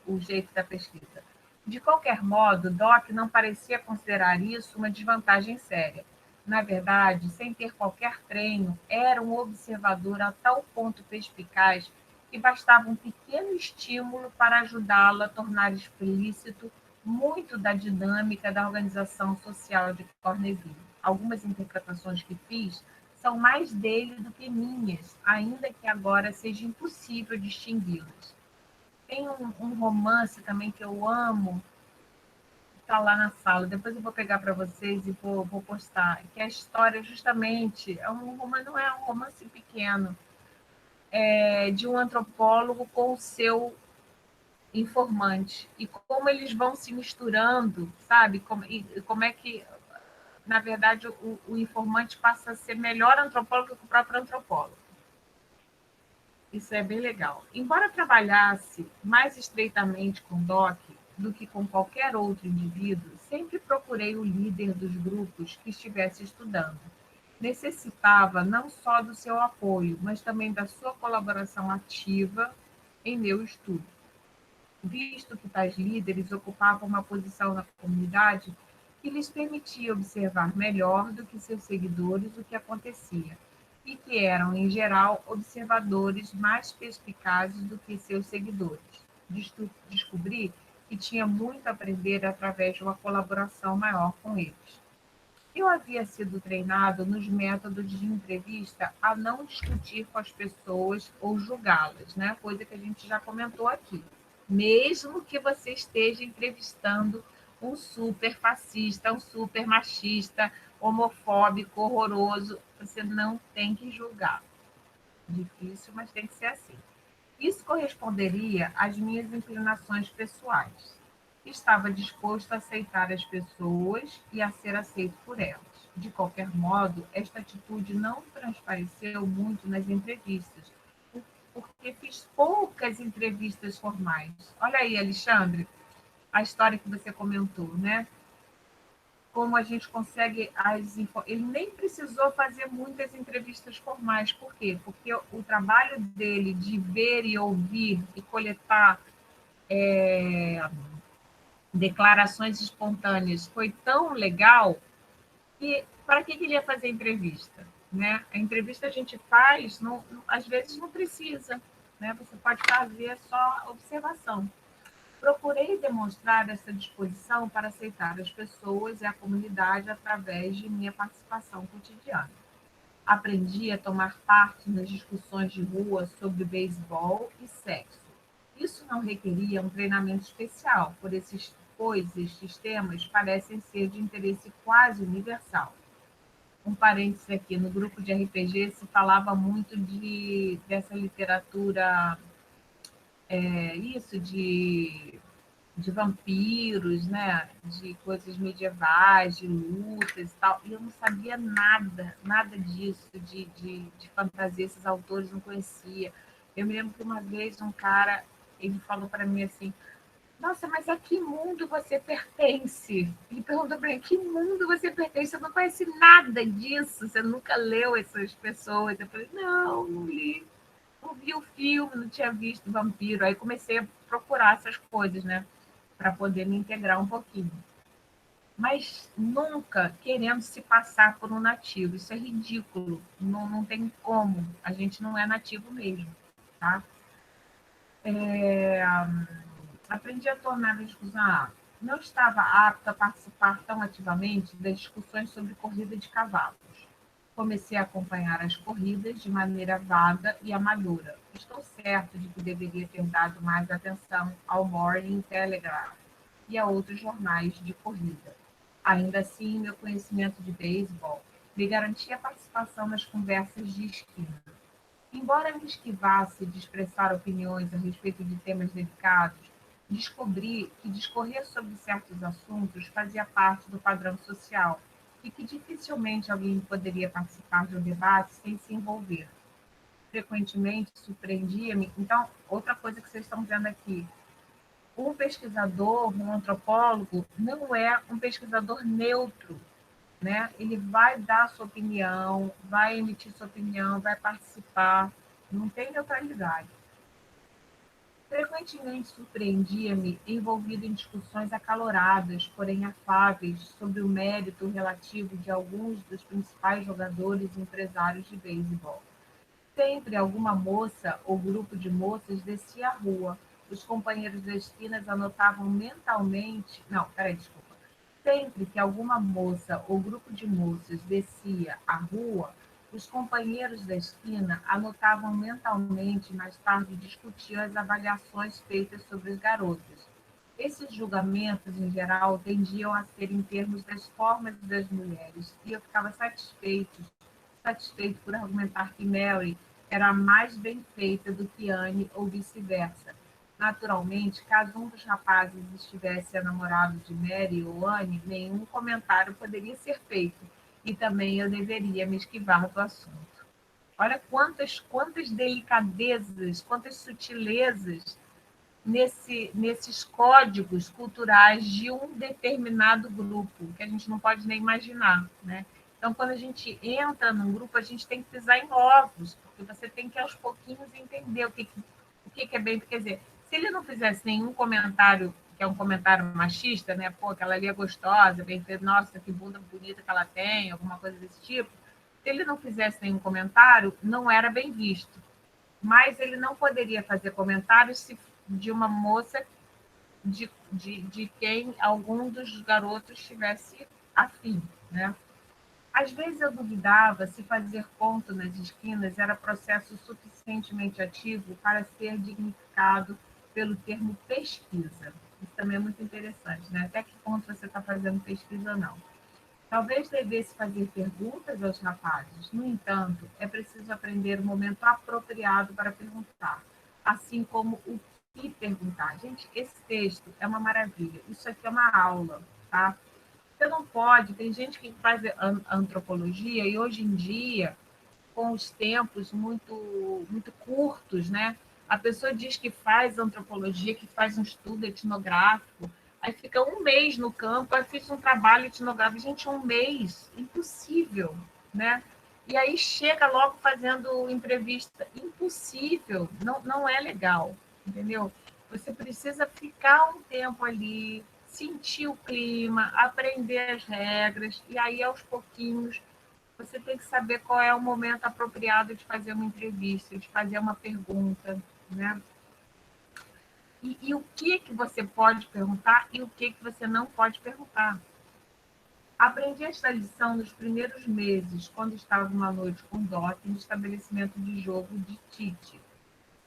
o jeito da pesquisa. De qualquer modo, Doc não parecia considerar isso uma desvantagem séria. Na verdade, sem ter qualquer treino, era um observador a tal ponto perspicaz que bastava um pequeno estímulo para ajudá-lo a tornar explícito muito da dinâmica da organização social de Corneville. Algumas interpretações que fiz são mais dele do que minhas, ainda que agora seja impossível distingui-las. Tem um romance também que eu amo, está lá na sala, depois eu vou pegar para vocês e vou postar, que é a história justamente, não é um romance pequeno, de um antropólogo com o seu informante, e como eles vão se misturando, sabe? Como é que, na verdade, o informante passa a ser melhor antropólogo que o próprio antropólogo. Isso é bem legal. Embora trabalhasse mais estreitamente com Doc do que com qualquer outro indivíduo, sempre procurei o líder dos grupos que estivesse estudando. Necessitava não só do seu apoio, mas também da sua colaboração ativa em meu estudo, visto que tais líderes ocupavam uma posição na comunidade que lhes permitia observar melhor do que seus seguidores o que acontecia, e que eram, em geral, observadores mais perspicazes do que seus seguidores. Descobri que tinha muito a aprender através de uma colaboração maior com eles. Eu havia sido treinado nos métodos de entrevista a não discutir com as pessoas ou julgá-las, né? Coisa que a gente já comentou aqui. Mesmo que você esteja entrevistando um super fascista, um super machista, homofóbico, horroroso, você não tem que julgar. Difícil, mas tem que ser assim. Isso corresponderia às minhas inclinações pessoais. Estava disposto a aceitar as pessoas e a ser aceito por elas. De qualquer modo, esta atitude não transpareceu muito nas entrevistas, porque fiz poucas entrevistas formais. Olha aí, Alexandre, a história que você comentou, né? Como a gente consegue ele nem precisou fazer muitas entrevistas formais. Por quê? Porque o trabalho dele de ver e ouvir e coletar declarações espontâneas foi tão legal que para que ele ia fazer entrevista? Né? A entrevista a gente faz, às vezes não precisa, né? Você pode fazer só observação. Procurei demonstrar essa disposição para aceitar as pessoas e a comunidade através de minha participação cotidiana. Aprendi a tomar parte nas discussões de rua sobre beisebol e sexo. Isso não requeria um treinamento especial, pois estes temas parecem ser de interesse quase universal. Um parênteses aqui, no grupo de RPG se falava muito dessa literatura, isso de vampiros, né? De coisas medievais, de lutas e tal. E eu não sabia nada, nada disso, de fantasia, esses autores não conhecia. Eu me lembro que uma vez um cara, ele falou para mim assim, nossa, mas a que mundo você pertence? Ele perguntou para mim, que mundo você pertence? Você não conhece nada disso, você nunca leu essas pessoas. Eu falei, não li. Não vi o filme, não tinha visto vampiro. Aí comecei a procurar essas coisas, né? Para poder me integrar um pouquinho. Mas nunca querendo se passar por um nativo. Isso é ridículo. Não tem como. A gente não é nativo mesmo. Tá? Aprendi a tornar a discussão. Não estava apta a participar tão ativamente das discussões sobre corrida de cavalos. Comecei a acompanhar as corridas de maneira vaga e amadora. Estou certo de que deveria ter dado mais atenção ao Morning Telegraph e a outros jornais de corrida. Ainda assim, meu conhecimento de beisebol me garantia participação nas conversas de esquina. Embora me esquivasse de expressar opiniões a respeito de temas delicados, descobri que discorrer sobre certos assuntos fazia parte do padrão social e que dificilmente alguém poderia participar de um debate sem se envolver. Frequentemente surpreendia-me. Então, outra coisa que vocês estão vendo aqui, um pesquisador, um antropólogo, não é um pesquisador neutro, né? Ele vai dar sua opinião, vai emitir sua opinião, vai participar, não tem neutralidade. Frequentemente surpreendia-me envolvido em discussões acaloradas, porém afáveis, sobre o mérito relativo de alguns dos principais jogadores e empresários de beisebol. Sempre alguma moça ou grupo de moças descia a rua. Os companheiros das esquinas anotavam mentalmente. Não, peraí, desculpa. Sempre que alguma moça ou grupo de moças descia a rua, os companheiros da esquina anotavam mentalmente e mais tarde discutiam as avaliações feitas sobre os garotos. Esses julgamentos, em geral, tendiam a ser em termos das formas das mulheres, e eu ficava satisfeito por argumentar que Mary era mais bem feita do que Anne ou vice-versa. Naturalmente, caso um dos rapazes estivesse namorado de Mary ou Anne, nenhum comentário poderia ser feito, e também eu deveria me esquivar do assunto. Olha quantas delicadezas, quantas sutilezas nesses códigos culturais de um determinado grupo, que a gente não pode nem imaginar, né? Então, quando a gente entra num grupo, a gente tem que pisar em ovos, porque você tem que, aos pouquinhos, entender o que é bem. Quer dizer, se ele não fizesse nenhum comentário, que é um comentário machista, né? Pô, aquela ali é gostosa, bem feita, nossa, que bunda bonita que ela tem, alguma coisa desse tipo. Se ele não fizesse nenhum comentário, não era bem visto. Mas ele não poderia fazer comentários de uma moça de quem algum dos garotos estivesse afim, né? Às vezes eu duvidava se fazer ponto nas esquinas era processo suficientemente ativo para ser dignificado pelo termo pesquisa. Isso também é muito interessante, né? Até que ponto você está fazendo pesquisa ou não. Talvez devesse fazer perguntas aos rapazes. No entanto, é preciso aprender o momento apropriado para perguntar. assim como o que perguntar. Gente, esse texto é uma maravilha. Isso aqui é uma aula, tá? Você não pode, tem gente que faz antropologia e hoje em dia, com os tempos muito curtos, né? A pessoa diz que faz antropologia, que faz um estudo etnográfico, aí fica um mês no campo, aí fiz um trabalho etnográfico. Gente, um mês, impossível, né? E aí chega logo fazendo entrevista, impossível, não é legal, entendeu? Você precisa ficar um tempo ali, sentir o clima, aprender as regras, e aí aos pouquinhos você tem que saber qual é o momento apropriado de fazer uma entrevista, de fazer uma pergunta, né? E o que você pode perguntar e o que você não pode perguntar. Aprendi esta lição nos primeiros meses, quando estava uma noite com Doc no estabelecimento de jogo de Tite.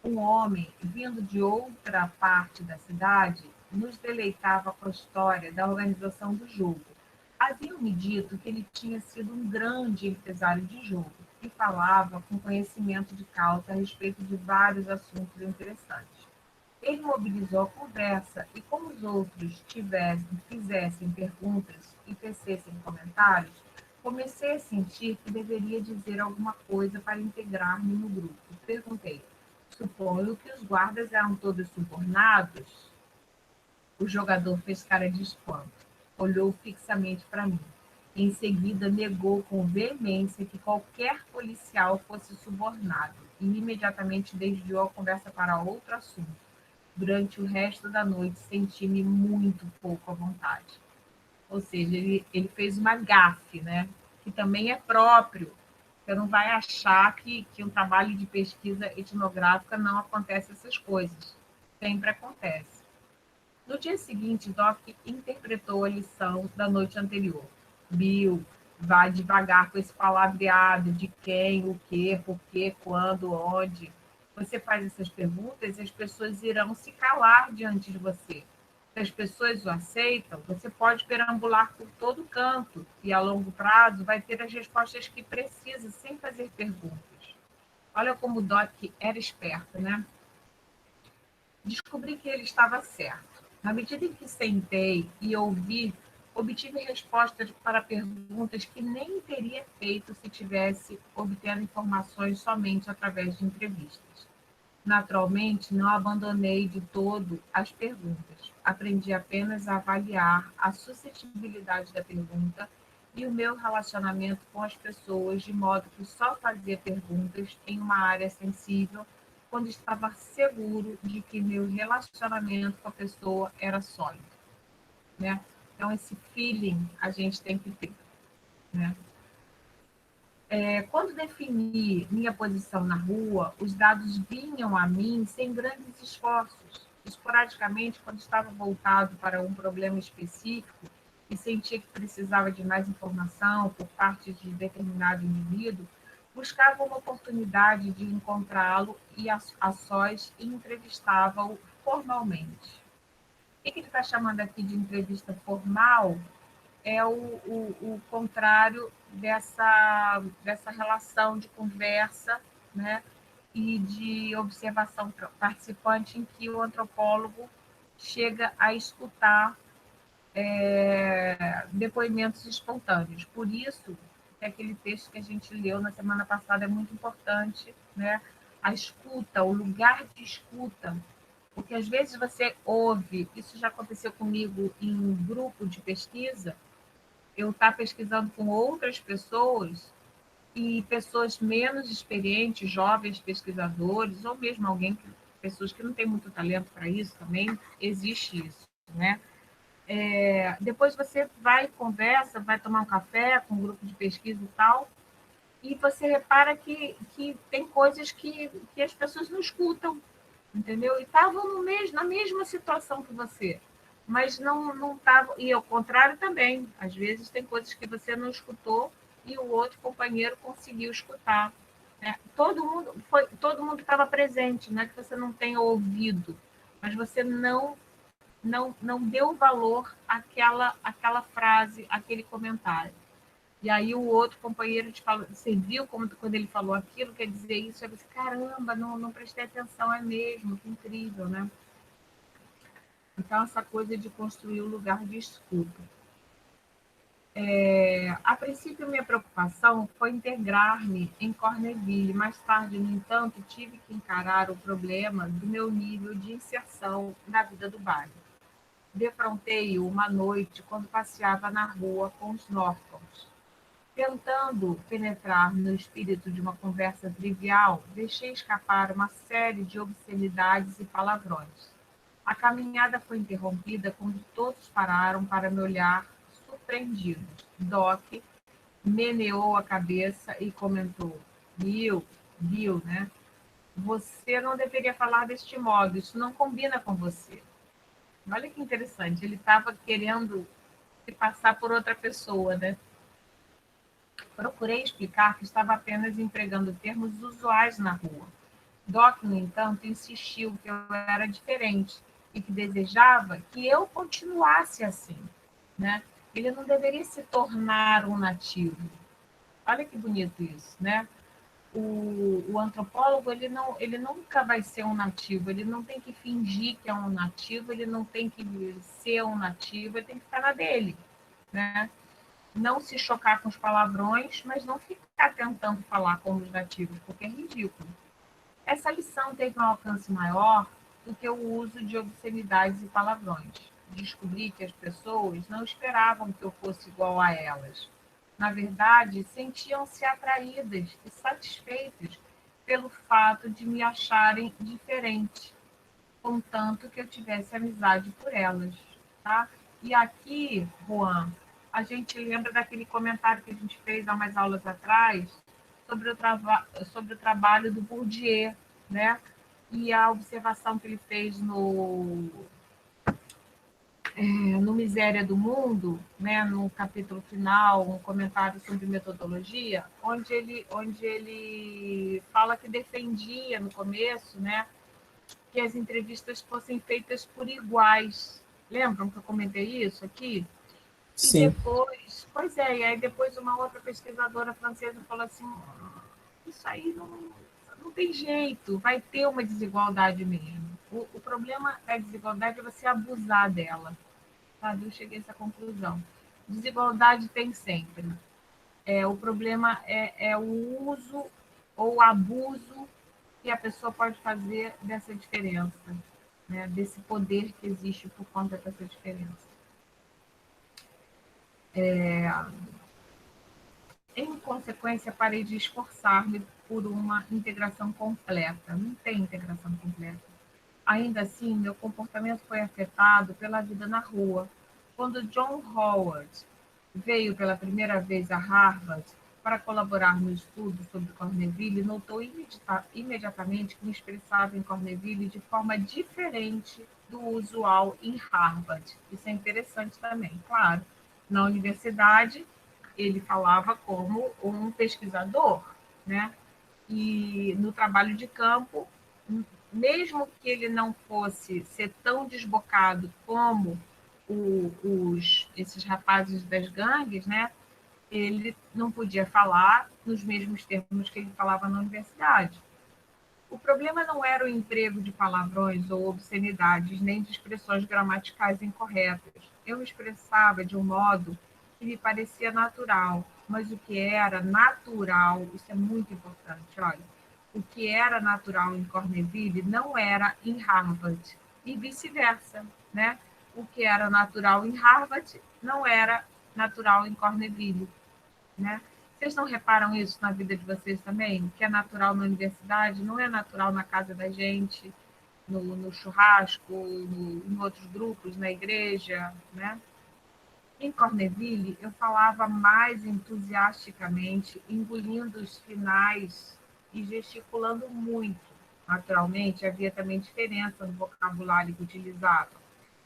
Um homem, vindo de outra parte da cidade, nos deleitava com a história da organização do jogo. Haviam-me dito que ele tinha sido um grande empresário de jogo e falava com conhecimento de causa a respeito de vários assuntos interessantes. Ele mobilizou a conversa e, como os outros fizessem perguntas e tecessem comentários, comecei a sentir que deveria dizer alguma coisa para integrar-me no grupo. Perguntei: suponho que os guardas eram todos subornados? O jogador fez cara de espanto. Olhou fixamente para mim. Em seguida, negou com veemência que qualquer policial fosse subornado e imediatamente desviou a conversa para outro assunto. Durante o resto da noite, senti-me muito pouco à vontade. Ou seja, ele fez uma gafe, né? Que também é próprio. Você não vai achar que um trabalho de pesquisa etnográfica não acontece essas coisas. Sempre acontece. No dia seguinte, Doc interpretou a lição da noite anterior. Bill, vá devagar com esse palavreado de quem, o quê, por quê, quando, onde. Você faz essas perguntas e as pessoas irão se calar diante de você. Se as pessoas o aceitam, você pode perambular por todo canto e, a longo prazo, vai ter as respostas que precisa, sem fazer perguntas. Olha como o Doc era esperto, né? Descobri que ele estava certo. Na medida em que sentei e ouvi, obtive respostas para perguntas que nem teria feito se tivesse obtendo informações somente através de entrevistas. Naturalmente, não abandonei de todo as perguntas. Aprendi apenas a avaliar a suscetibilidade da pergunta e o meu relacionamento com as pessoas, de modo que só fazia perguntas em uma área sensível quando estava seguro de que meu relacionamento com a pessoa era sólido, né? Então, esse feeling a gente tem que ter, né? Quando defini minha posição na rua, os dados vinham a mim sem grandes esforços. Esporadicamente, quando estava voltado para um problema específico e sentia que precisava de mais informação por parte de determinado indivíduo, buscava uma oportunidade de encontrá-lo e a sós e entrevistava-o formalmente. O que ele está chamando aqui de entrevista formal é o contrário dessa relação de conversa, né, e de observação participante em que o antropólogo chega a escutar depoimentos espontâneos. Por isso, aquele texto que a gente leu na semana passada é muito importante, né? A escuta, o lugar de escuta, porque às vezes você ouve, isso já aconteceu comigo em grupo de pesquisa, eu estar pesquisando com outras pessoas e pessoas menos experientes, jovens pesquisadores, ou mesmo pessoas que não têm muito talento para isso também, existe isso, né? Depois você vai, conversa, vai tomar um café com um grupo de pesquisa e tal, e você repara que tem coisas que as pessoas não escutam, entendeu? E estavam na mesma situação que você, mas não estavam. E ao contrário também, às vezes tem coisas que você não escutou e o outro companheiro conseguiu escutar. Né? Todo mundo estava presente, não é que você não tenha ouvido, mas você não deu valor àquela frase, àquele comentário. E aí o outro companheiro te fala, você viu como quando ele falou aquilo, quer dizer isso? Eu disse, caramba, não prestei atenção, é mesmo, que incrível, né? Então, essa coisa de construir o lugar de escuta. A princípio, minha preocupação foi integrar-me em Corneville. Mais tarde, no entanto, tive que encarar o problema do meu nível de inserção na vida do bairro. Defrontei-o uma noite quando passeava na rua com os Nortons. Tentando penetrar no espírito de uma conversa trivial, deixei escapar uma série de obscenidades e palavrões. A caminhada foi interrompida quando todos pararam para me olhar surpreendidos. Doc meneou a cabeça e comentou: Bill, né? Você não deveria falar deste modo, isso não combina com você. Olha que interessante, ele estava querendo se passar por outra pessoa, né? Procurei explicar que estava apenas empregando termos usuais na rua. Doc, no entanto, insistiu que eu era diferente e que desejava que eu continuasse assim, né? Ele não deveria se tornar um nativo. Olha que bonito isso, né? O antropólogo ele nunca vai ser um nativo, ele não tem que fingir que é um nativo, ele não tem que ser um nativo, ele tem que ficar na dele, né? Não se chocar com os palavrões, mas não ficar tentando falar como os nativos, porque é ridículo. Essa lição teve um alcance maior do que o uso de obscenidades e palavrões. Descobri que as pessoas não esperavam que eu fosse igual a elas. Na verdade, sentiam-se atraídas e satisfeitas pelo fato de me acharem diferente, contanto que eu tivesse amizade por elas. Tá? E aqui, Juan, a gente lembra daquele comentário que a gente fez há umas aulas atrás sobre o trabalho do Bourdieu, né? E a observação que ele fez no Miséria do Mundo, né, no capítulo final, um comentário sobre metodologia, onde ele fala que defendia no começo, né, que as entrevistas fossem feitas por iguais. Lembram que eu comentei isso aqui? E Sim. depois, pois é, e aí depois uma outra pesquisadora francesa falou assim, isso aí não tem jeito, vai ter uma desigualdade mesmo. O problema da desigualdade é você abusar dela. Sabe? Eu cheguei a essa conclusão. Desigualdade tem sempre. O problema é o uso ou o abuso que a pessoa pode fazer dessa diferença, né? Desse poder que existe por conta dessa diferença. Em consequência, parei de esforçar-me por uma integração completa. Não tem integração completa. Ainda assim, meu comportamento foi afetado pela vida na rua. Quando John Howard veio pela primeira vez a Harvard para colaborar no estudo sobre Corneville, notou imediatamente que me expressava em Corneville de forma diferente do usual em Harvard. Isso é interessante também. Claro, na universidade, ele falava como um pesquisador, né? E no trabalho de campo, mesmo que ele não fosse ser tão desbocado como esses rapazes das gangues, né? Ele não podia falar nos mesmos termos que ele falava na universidade. O problema não era o emprego de palavrões ou obscenidades, nem de expressões gramaticais incorretas. Eu me expressava de um modo que me parecia natural, mas o que era natural, isso é muito importante, olha, o que era natural em Corneville não era em Harvard, e vice-versa, né? O que era natural em Harvard não era natural em Corneville, né? Vocês não reparam isso na vida de vocês também? O que é natural na universidade não é natural na casa da gente, no churrasco, em outros grupos, na igreja, né? Em Corneville, eu falava mais entusiasticamente, engolindo os finais e gesticulando muito. Naturalmente, havia também diferença no vocabulário que utilizava.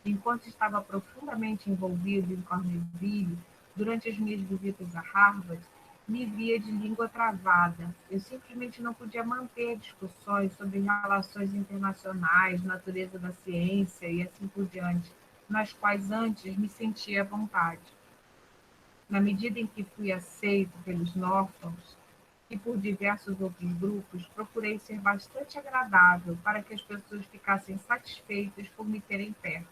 Enquanto estava profundamente envolvido em Corneville, durante as minhas visitas a Harvard, me via de língua travada. Eu simplesmente não podia manter discussões sobre relações internacionais, natureza da ciência e assim por diante, nas quais antes me sentia à vontade. Na medida em que fui aceito pelos Nortons e por diversos outros grupos, procurei ser bastante agradável para que as pessoas ficassem satisfeitas por me terem perto.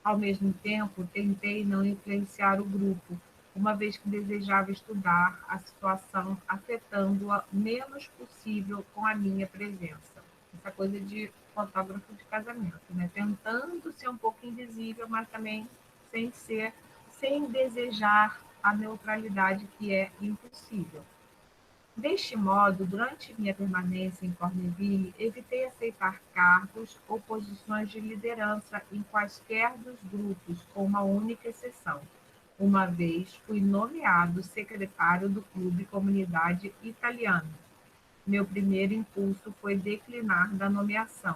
Ao mesmo tempo, tentei não influenciar o grupo, uma vez que desejava estudar a situação afetando-a menos possível com a minha presença. Essa coisa de fotógrafo de casamento, né? Tentando ser um pouco invisível, mas também sem ser, sem desejar a neutralidade que é impossível. Deste modo, durante minha permanência em Corneville, evitei aceitar cargos ou posições de liderança em quaisquer dos grupos, com uma única exceção. Uma vez fui nomeado secretário do Clube Comunidade Italiana. Meu primeiro impulso foi declinar da nomeação,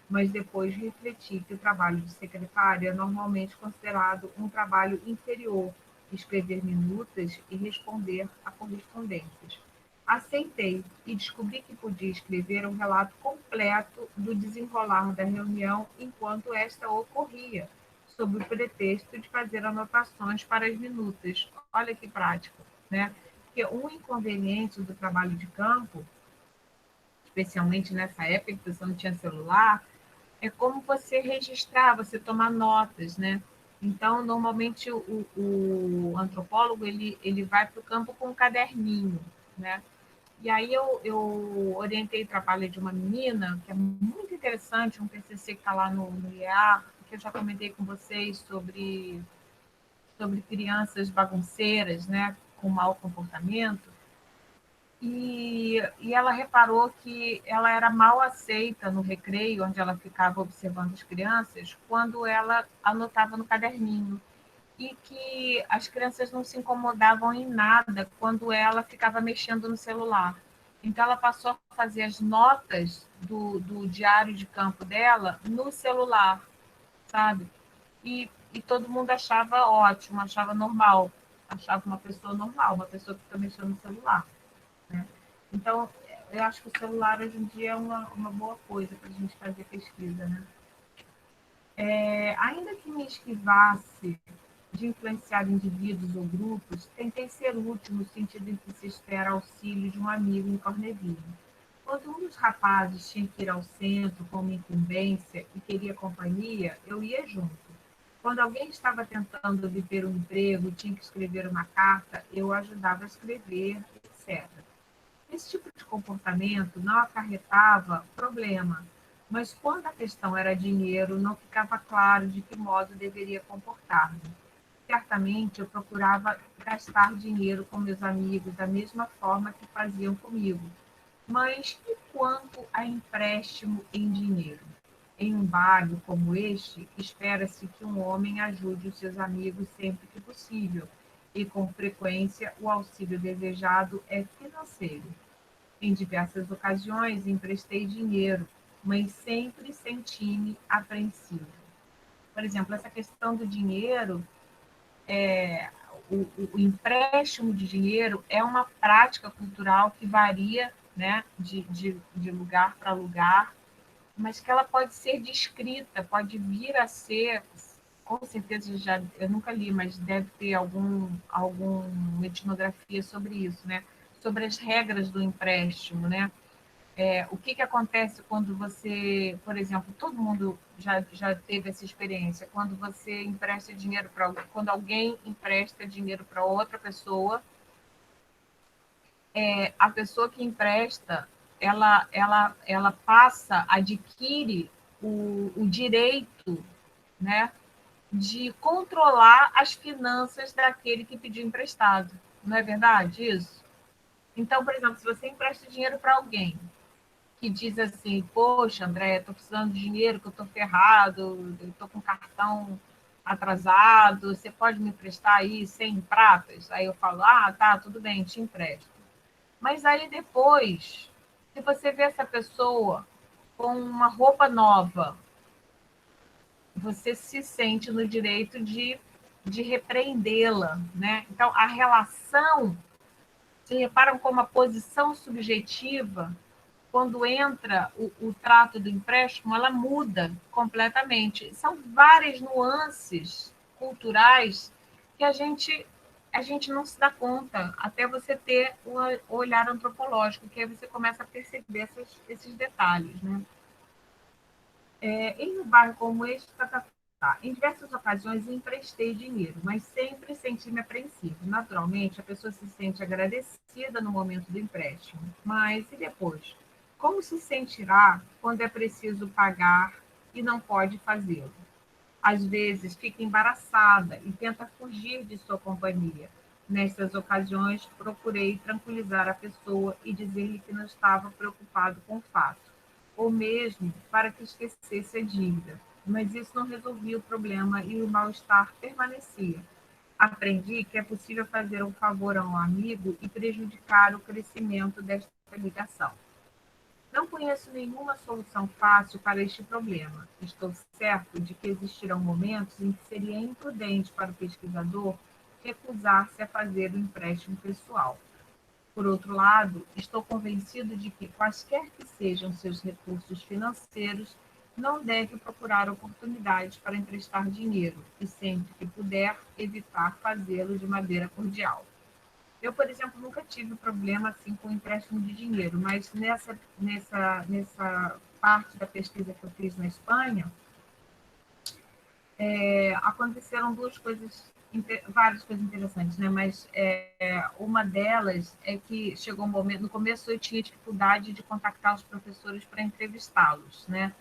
mas depois refleti que o trabalho de secretário é normalmente considerado um trabalho inferior, escrever minutas e responder a correspondências. Aceitei e descobri que podia escrever um relato completo do desenrolar da reunião enquanto esta ocorria, sob o pretexto de fazer anotações para as minutas. Olha que prático, né? Porque um inconveniente do trabalho de campo, especialmente nessa época que você não tinha celular, é como você registrar, você tomar notas, né? Então, normalmente, o antropólogo, ele vai para o campo com um caderninho, né? E aí eu orientei o trabalho de uma menina, que é muito interessante, um TCC que está lá no IEA, que eu já comentei com vocês sobre crianças bagunceiras, né, com mau comportamento. E ela reparou que ela era mal aceita no recreio, onde ela ficava observando as crianças, quando ela anotava no caderninho. E que as crianças não se incomodavam em nada quando ela ficava mexendo no celular. Então, ela passou a fazer as notas do diário de campo dela no celular, sabe? E todo mundo achava ótimo, achava normal, achava uma pessoa normal, uma pessoa que fica mexendo no celular, né? Então, eu acho que o celular hoje em dia é uma boa coisa para a gente fazer pesquisa, né? Ainda que me esquivasse de influenciar indivíduos ou grupos, tentei ser útil no sentido em que se espera auxílio de um amigo em Corneville. Quando um dos rapazes tinha que ir ao centro com uma incumbência e queria companhia, eu ia junto. Quando alguém estava tentando obter um emprego e tinha que escrever uma carta, eu ajudava a escrever, etc. Esse tipo de comportamento não acarretava problema, mas quando a questão era dinheiro, não ficava claro de que modo deveria comportar-me. Certamente eu procurava gastar dinheiro com meus amigos da mesma forma que faziam comigo. Mas e quanto a empréstimo em dinheiro? Em um barco como este, espera-se que um homem ajude os seus amigos sempre que possível, e com frequência o auxílio desejado é financeiro. Em diversas ocasiões emprestei dinheiro, mas sempre senti-me apreensivo. Por exemplo, essa questão do dinheiro, é, o empréstimo de dinheiro é uma prática cultural que varia, né, de lugar para lugar, mas que ela pode ser descrita, pode vir a ser, com certeza já, eu nunca li, mas deve ter alguma etnografia sobre isso, né? Sobre as regras do empréstimo, né? O que acontece quando você, por exemplo, todo mundo já teve essa experiência, quando você empresta dinheiro para alguém, quando alguém empresta dinheiro para outra pessoa, a pessoa que empresta, ela passa, adquire o direito, né, de controlar as finanças daquele que pediu emprestado. Não é verdade isso? Então, por exemplo, se você empresta dinheiro para alguém que diz assim, poxa, André, estou precisando de dinheiro, que eu estou ferrado, eu estou com cartão atrasado, você pode me emprestar aí 100 pratas? Aí eu falo, tá, tudo bem, te empresto. Mas aí depois, se você vê essa pessoa com uma roupa nova, você se sente no direito de repreendê-la, né? Então, a relação, vocês reparam como a posição subjetiva, quando entra o trato do empréstimo, ela muda completamente. São várias nuances culturais que a gente a gente não se dá conta até você ter o olhar antropológico, que aí você começa a perceber esses detalhes, né? Em um bairro como este, em diversas ocasiões emprestei dinheiro, mas sempre senti-me apreensivo. Naturalmente, a pessoa se sente agradecida no momento do empréstimo, mas e depois? Como se sentirá quando é preciso pagar e não pode fazê-lo? Às vezes fica embaraçada e tenta fugir de sua companhia. Nessas ocasiões, procurei tranquilizar a pessoa e dizer-lhe que não estava preocupado com o fato, ou mesmo para que esquecesse a dívida. Mas isso não resolvia o problema e o mal-estar permanecia. Aprendi que é possível fazer um favor a um amigo e prejudicar o crescimento desta ligação. Não conheço nenhuma solução fácil para este problema. Estou certo de que existirão momentos em que seria imprudente para o pesquisador recusar-se a fazer o empréstimo pessoal. Por outro lado, estou convencido de que, quaisquer que sejam seus recursos financeiros, não deve procurar oportunidades para emprestar dinheiro e, sempre que puder, evitar fazê-lo de maneira cordial. Eu, por exemplo, nunca tive problema assim com empréstimo de dinheiro, mas nessa parte da pesquisa que eu fiz na Espanha, aconteceram várias coisas interessantes, né? Mas uma delas é que chegou um momento, no começo eu tinha dificuldade de contactar os professores para entrevistá-los, né?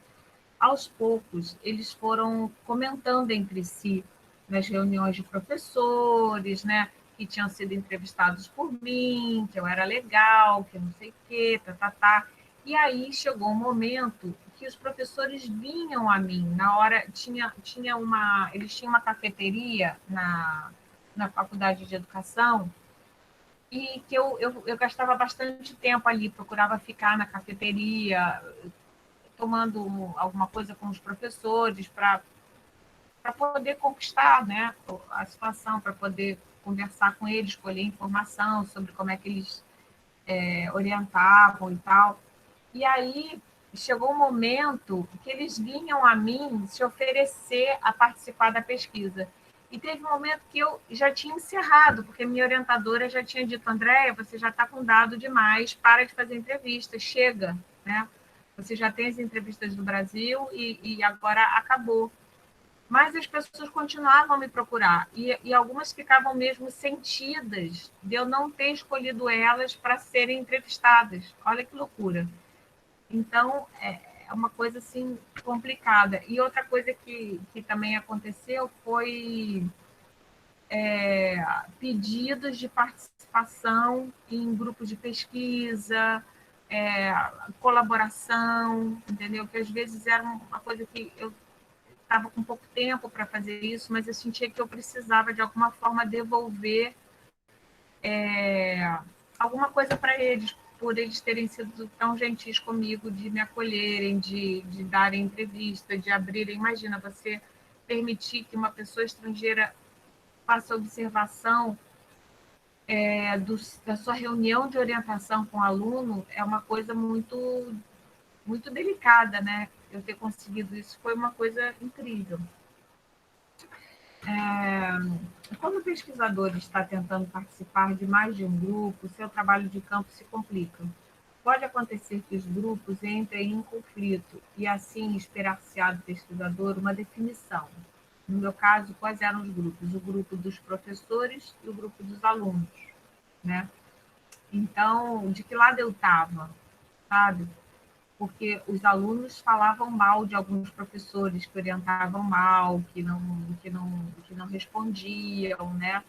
Aos poucos, eles foram comentando entre si nas reuniões de professores, né? Que tinham sido entrevistados por mim, que eu era legal, que não sei o quê, tá. E aí chegou um momento que os professores vinham a mim, na hora, eles tinham uma cafeteria na faculdade de educação, e que eu gastava bastante tempo ali, procurava ficar na cafeteria, tomando alguma coisa com os professores para poder conquistar, né, a situação, para poder conversar com eles, colher informação sobre como é que eles orientavam e tal. E aí chegou um momento que eles vinham a mim se oferecer a participar da pesquisa. E teve um momento que eu já tinha encerrado, porque minha orientadora já tinha dito, Andréia, você já está com dado demais, para de fazer entrevistas, chega, né? Você já tem as entrevistas do Brasil e agora acabou. Mas as pessoas continuavam a me procurar e algumas ficavam mesmo sentidas de eu não ter escolhido elas para serem entrevistadas. Olha que loucura. Então, é uma coisa assim complicada. E outra coisa que também aconteceu foi pedidos de participação em grupos de pesquisa, colaboração, entendeu? Que às vezes era uma coisa que eu estava com pouco tempo para fazer isso, mas eu sentia que eu precisava de alguma forma devolver alguma coisa para eles, por eles terem sido tão gentis comigo, de me acolherem, de darem entrevista, de abrirem. Imagina, você permitir que uma pessoa estrangeira faça observação da sua reunião de orientação com o aluno, é uma coisa muito, muito delicada, né? Eu ter conseguido isso foi uma coisa incrível. Quando o pesquisador está tentando participar de mais de um grupo, seu trabalho de campo se complica. Pode acontecer que os grupos entrem em conflito e, assim, esperar-se-á do pesquisador uma definição. No meu caso, quais eram os grupos? O grupo dos professores e o grupo dos alunos, né? Então, de que lado eu estava, sabe? Porque os alunos falavam mal de alguns professores que orientavam mal, que não respondiam, né?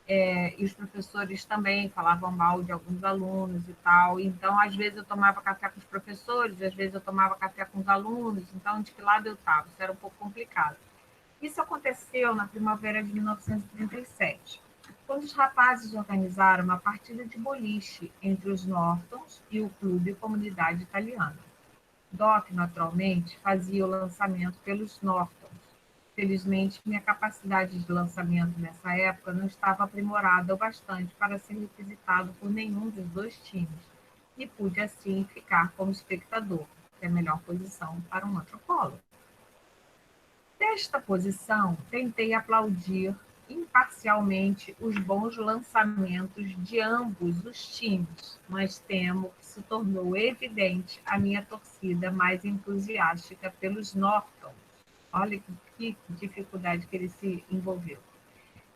E os professores também falavam mal de alguns alunos e tal. Então, às vezes eu tomava café com os professores, às vezes eu tomava café com os alunos. Então, de que lado eu estava? Isso era um pouco complicado. Isso aconteceu na primavera de 1937, quando os rapazes organizaram uma partida de boliche entre os Nortons e o Clube Comunidade Italiana. Doc, naturalmente, fazia o lançamento pelos Nortons. Felizmente, minha capacidade de lançamento nessa época não estava aprimorada o bastante para ser requisitado por nenhum dos dois times, e pude, assim, ficar como espectador, que é a melhor posição para um antropólogo. Desta posição, tentei aplaudir imparcialmente os bons lançamentos de ambos os times, mas temo que se tornou evidente a minha torcida mais entusiástica pelos Norton. Olha que dificuldade que ele se envolveu.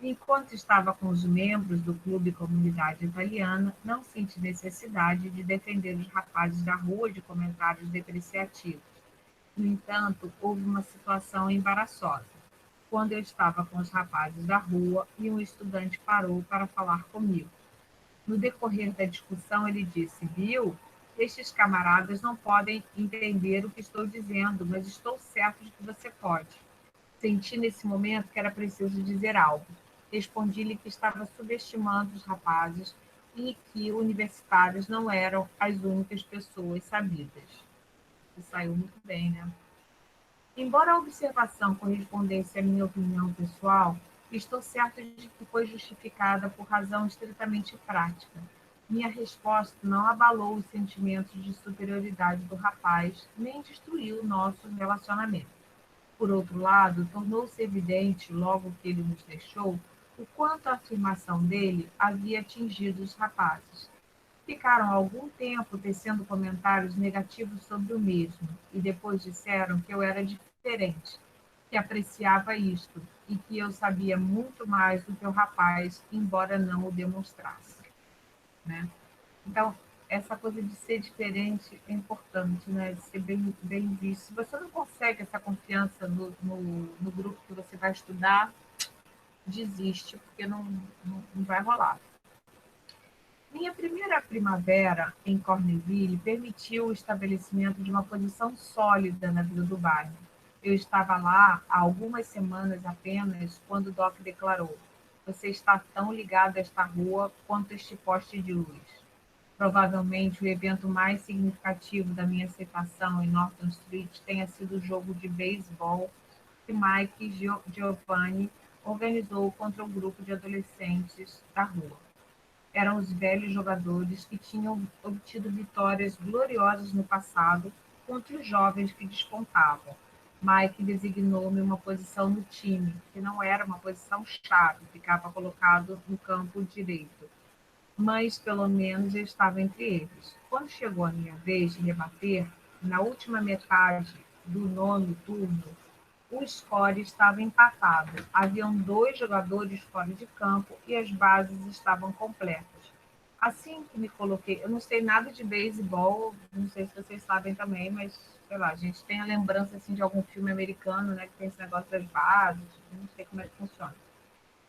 Enquanto estava com os membros do clube comunidade italiana, não senti necessidade de defender os rapazes da rua de comentários depreciativos. No entanto, houve uma situação embaraçosa quando eu estava com os rapazes da rua e um estudante parou para falar comigo. No decorrer da discussão, ele disse: Bill, estes camaradas não podem entender o que estou dizendo, mas estou certo de que você pode. Senti nesse momento que era preciso dizer algo. Respondi-lhe que estava subestimando os rapazes e que universitários não eram as únicas pessoas sabidas. E saiu muito bem, né? Embora a observação correspondesse à minha opinião pessoal, estou certo de que foi justificada por razão estritamente prática. Minha resposta não abalou os sentimentos de superioridade do rapaz, nem destruiu o nosso relacionamento. Por outro lado, tornou-se evidente, logo que ele nos deixou, o quanto a afirmação dele havia atingido os rapazes. Ficaram algum tempo tecendo comentários negativos sobre o mesmo, e depois disseram que eu era diferente, que apreciava isto, e que eu sabia muito mais do que o rapaz, embora não o demonstrasse. Né? Então, essa coisa de ser diferente é importante, né? De ser bem visto. Se você não consegue essa confiança no grupo que você vai estudar, desiste, porque não vai rolar. Minha primeira primavera em Corneville permitiu o estabelecimento de uma posição sólida na vida do bairro. Eu estava lá há algumas semanas apenas quando o Doc declarou: Você está tão ligado a esta rua quanto este poste de luz. Provavelmente o evento mais significativo da minha aceitação em Norton Street tenha sido o jogo de beisebol que Mike Giovanni organizou contra um grupo de adolescentes da rua. Eram os velhos jogadores que tinham obtido vitórias gloriosas no passado contra os jovens que despontavam. Mike designou-me uma posição no time, que não era uma posição chave, ficava colocado no campo direito, mas pelo menos eu estava entre eles. Quando chegou a minha vez de rebater, na última metade do nono turno, o score estava empatado. Haviam 2 jogadores fora de campo e as bases estavam completas. Assim que me coloquei, eu não sei nada de beisebol, não sei se vocês sabem também, mas sei lá, a gente tem a lembrança assim de algum filme americano, né, que tem esse negócio das bases, não sei como é que funciona.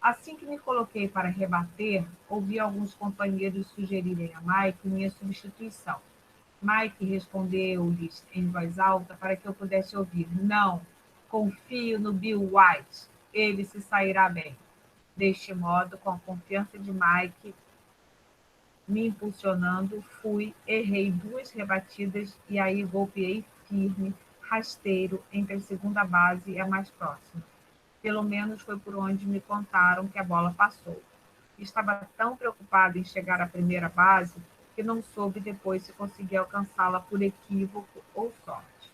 Assim que me coloquei para rebater, ouvi alguns companheiros sugerirem a Mike minha substituição. Mike respondeu-lhes em voz alta para que eu pudesse ouvir: Não, confio no Bill White, ele se sairá bem. Deste modo, com a confiança de Mike me impulsionando, errei 2 rebatidas e aí golpeei firme, rasteiro, entre a segunda base e a mais próxima. Pelo menos foi por onde me contaram que a bola passou. Estava tão preocupado em chegar à primeira base que não soube depois se consegui alcançá-la por equívoco ou sorte.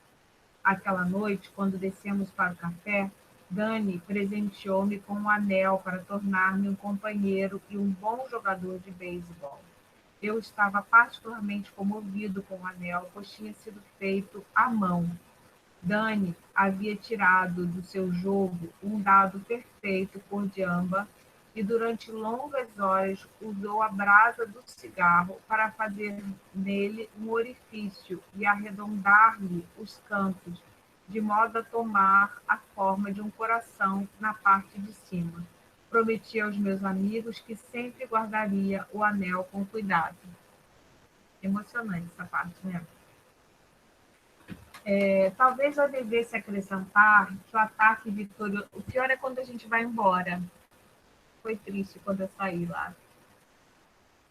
Aquela noite, quando descemos para o café, Dani presenteou-me com um anel para tornar-me um companheiro e um bom jogador de beisebol. Eu estava particularmente comovido com o anel, pois tinha sido feito à mão. Dani havia tirado do seu jogo um dado perfeito cor de âmbar e durante longas horas usou a brasa do cigarro para fazer nele um orifício e arredondar-lhe os cantos, de modo a tomar a forma de um coração na parte de cima. Prometi aos meus amigos que sempre guardaria o anel com cuidado. Emocionante essa parte, né? Talvez eu devesse acrescentar que o ataque vitorioso... O pior é quando a gente vai embora. Foi triste quando eu saí lá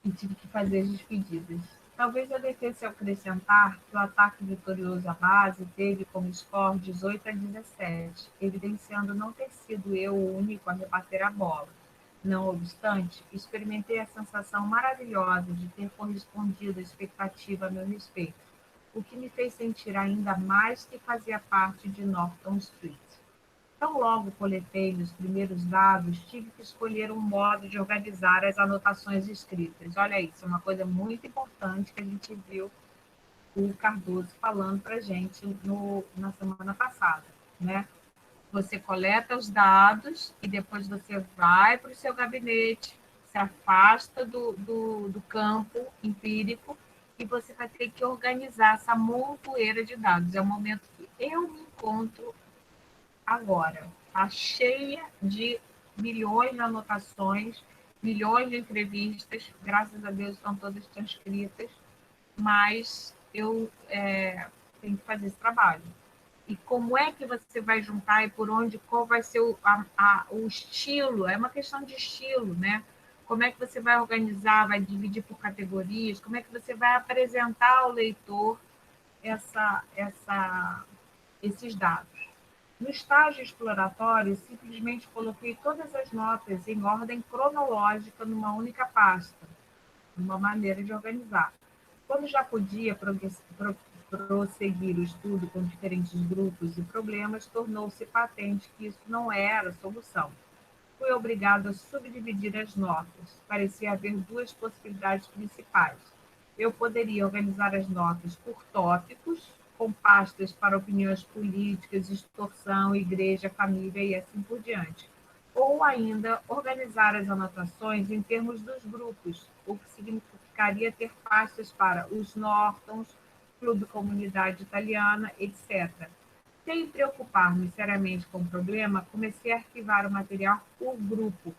e tive que fazer as despedidas. Talvez eu devesse acrescentar que o ataque vitorioso à base teve como score 18-17, evidenciando não ter sido eu o único a rebater a bola. Não obstante, experimentei a sensação maravilhosa de ter correspondido à expectativa a meu respeito, o que me fez sentir ainda mais que fazia parte de Norton Street. Tão logo coletei os primeiros dados, tive que escolher um modo de organizar as anotações escritas. Olha isso, é uma coisa muito importante que a gente viu o Cardoso falando para a gente na semana passada, né? Você coleta os dados e depois você vai para o seu gabinete, se afasta do campo empírico e você vai ter que organizar essa montoeira de dados. É o momento que eu me encontro agora. Está cheia de milhões de anotações, milhões de entrevistas, graças a Deus estão todas transcritas, mas eu tenho que fazer esse trabalho. E como é que você vai juntar e por onde, qual vai ser o estilo? É uma questão de estilo, né? Como é que você vai organizar, vai dividir por categorias? Como é que você vai apresentar ao leitor esses dados? No estágio exploratório, simplesmente coloquei todas as notas em ordem cronológica numa única pasta, uma maneira de organizar. Quando já podia prosseguir o estudo com diferentes grupos e problemas, tornou-se patente que isso não era a solução. Fui obrigado a subdividir as notas. Parecia haver duas possibilidades principais. Eu poderia organizar as notas por tópicos, com pastas para opiniões políticas, extorsão, igreja, família e assim por diante. Ou ainda organizar as anotações em termos dos grupos, o que significaria ter pastas para os Nortons, Clube Comunidade Italiana, etc. Sem preocupar-me seriamente com o problema, comecei a arquivar o material por grupo,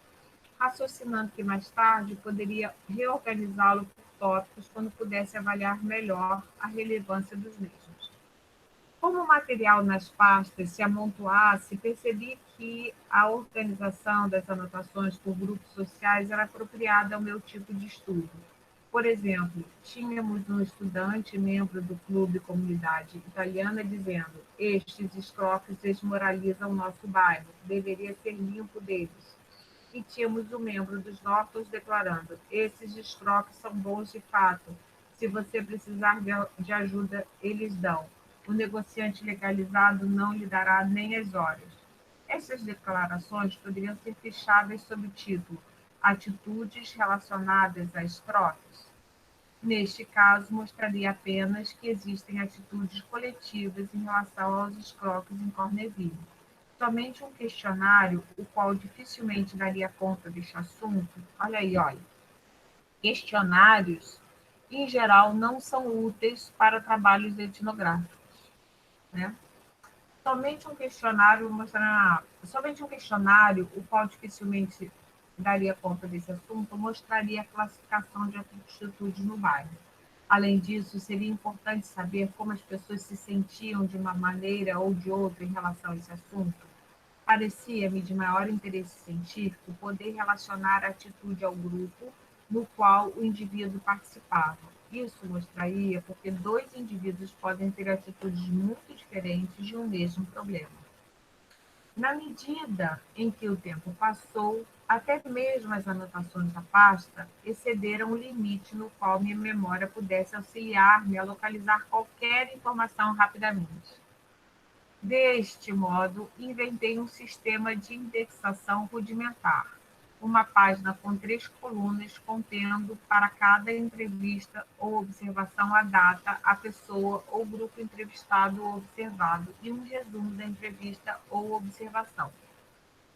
raciocinando que mais tarde poderia reorganizá-lo por tópicos quando pudesse avaliar melhor a relevância dos mesmos. Como o material nas pastas se amontoasse, percebi que a organização das anotações por grupos sociais era apropriada ao meu tipo de estudo. Por exemplo, tínhamos um estudante, membro do Clube Comunidade Italiana, dizendo: estes escroques desmoralizam nosso bairro, deveria ser limpo deles. E tínhamos um membro dos Nortons declarando: esses escroques são bons de fato, se você precisar de ajuda, eles dão. O negociante legalizado não lhe dará nem as horas. Essas declarações poderiam ser fechadas sob o título Atitudes relacionadas a escroques. Neste caso, mostraria apenas que existem atitudes coletivas em relação aos escroques em Corneville. Somente um questionário, o qual dificilmente daria conta deste assunto. Olha aí, olha. Questionários, em geral, não são úteis para trabalhos etnográficos, né? Somente um questionário, o qual dificilmente daria conta desse assunto, mostraria a classificação de atitudes no bairro. Além disso, seria importante saber como as pessoas se sentiam de uma maneira ou de outra em relação a esse assunto. Parecia-me de maior interesse científico poder relacionar a atitude ao grupo no qual o indivíduo participava. Isso mostraria porque dois indivíduos podem ter atitudes muito diferentes de um mesmo problema. Na medida em que o tempo passou, até mesmo as anotações da pasta excederam o limite no qual minha memória pudesse auxiliar-me a localizar qualquer informação rapidamente. Deste modo, inventei um sistema de indexação rudimentar, uma página com 3 colunas contendo para cada entrevista ou observação a data, a pessoa ou grupo entrevistado ou observado e um resumo da entrevista ou observação.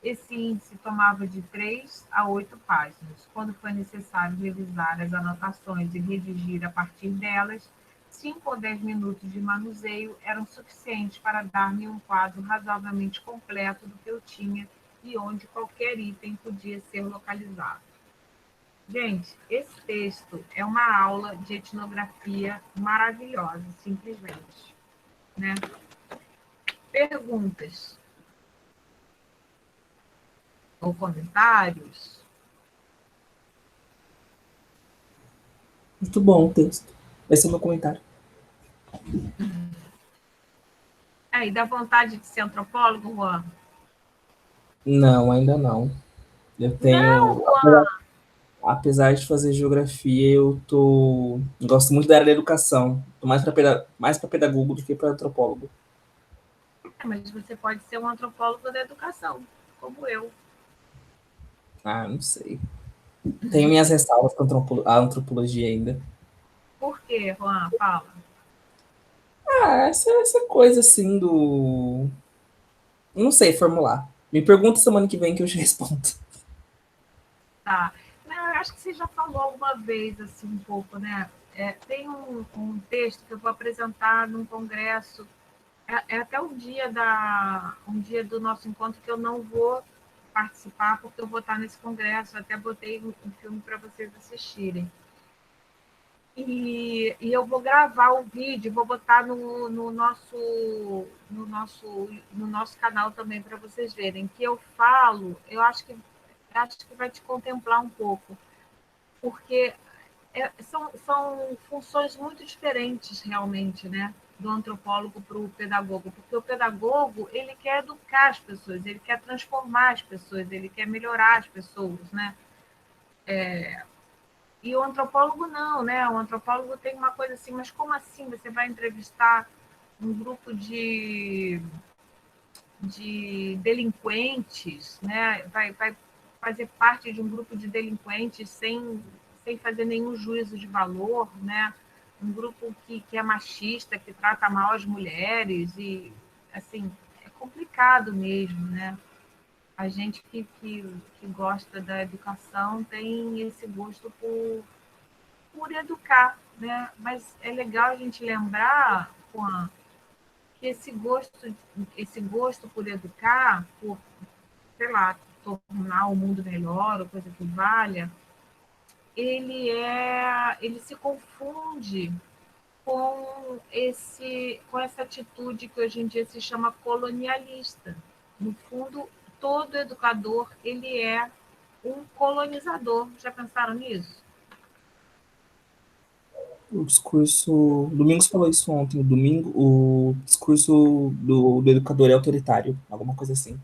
Esse índice tomava de 3 a 8 páginas. Quando foi necessário revisar as anotações e redigir a partir delas, 5 ou 10 minutos de manuseio eram suficientes para dar-me um quadro razoavelmente completo do que eu tinha e onde qualquer item podia ser localizado. Gente, esse texto é uma aula de etnografia maravilhosa, simplesmente, né? Perguntas ou comentários? Muito bom o texto. Esse é o meu comentário. Aí, dá vontade de ser antropólogo, Juan? Não, ainda não. Eu tenho. Não, Juan! Apesar de fazer geografia, gosto muito da área da educação. Tô mais para pedagogo do que para antropólogo. mas você pode ser um antropólogo da educação, como eu. Ah, não sei. Tenho minhas ressalvas com a antropologia ainda. Por quê, Juan? Fala. Ah, essa coisa assim do. Não sei formular. Me pergunta semana que vem que eu te respondo. Tá. Não, eu acho que você já falou alguma vez, assim, um pouco, né? Tem um texto que eu vou apresentar num congresso. É até um dia do nosso encontro que eu não vou participar, porque eu vou estar nesse congresso. Até botei um filme para vocês assistirem. E eu vou gravar o vídeo, vou botar no nosso canal também para vocês verem. Que eu falo, acho que vai te contemplar um pouco, porque são funções muito diferentes realmente, né? Do antropólogo para o pedagogo, porque o pedagogo ele quer educar as pessoas, ele quer transformar as pessoas, ele quer melhorar as pessoas, né? E o antropólogo não, né? O antropólogo tem uma coisa assim, mas como assim você vai entrevistar um grupo de delinquentes, né? Vai fazer parte de um grupo de delinquentes sem fazer nenhum juízo de valor, né? Um grupo que é machista, que trata mal as mulheres e, assim, é complicado mesmo, né? A gente que gosta da educação tem esse gosto por educar, né? Mas é legal a gente lembrar, Juan, que esse gosto por educar, por, sei lá, tornar o mundo melhor, ou coisa que valha, ele se confunde com essa atitude que hoje em dia se chama colonialista. No fundo, todo educador ele é um colonizador. Já pensaram nisso? O discurso. O Domingos falou isso ontem. O discurso do educador é autoritário, alguma coisa assim.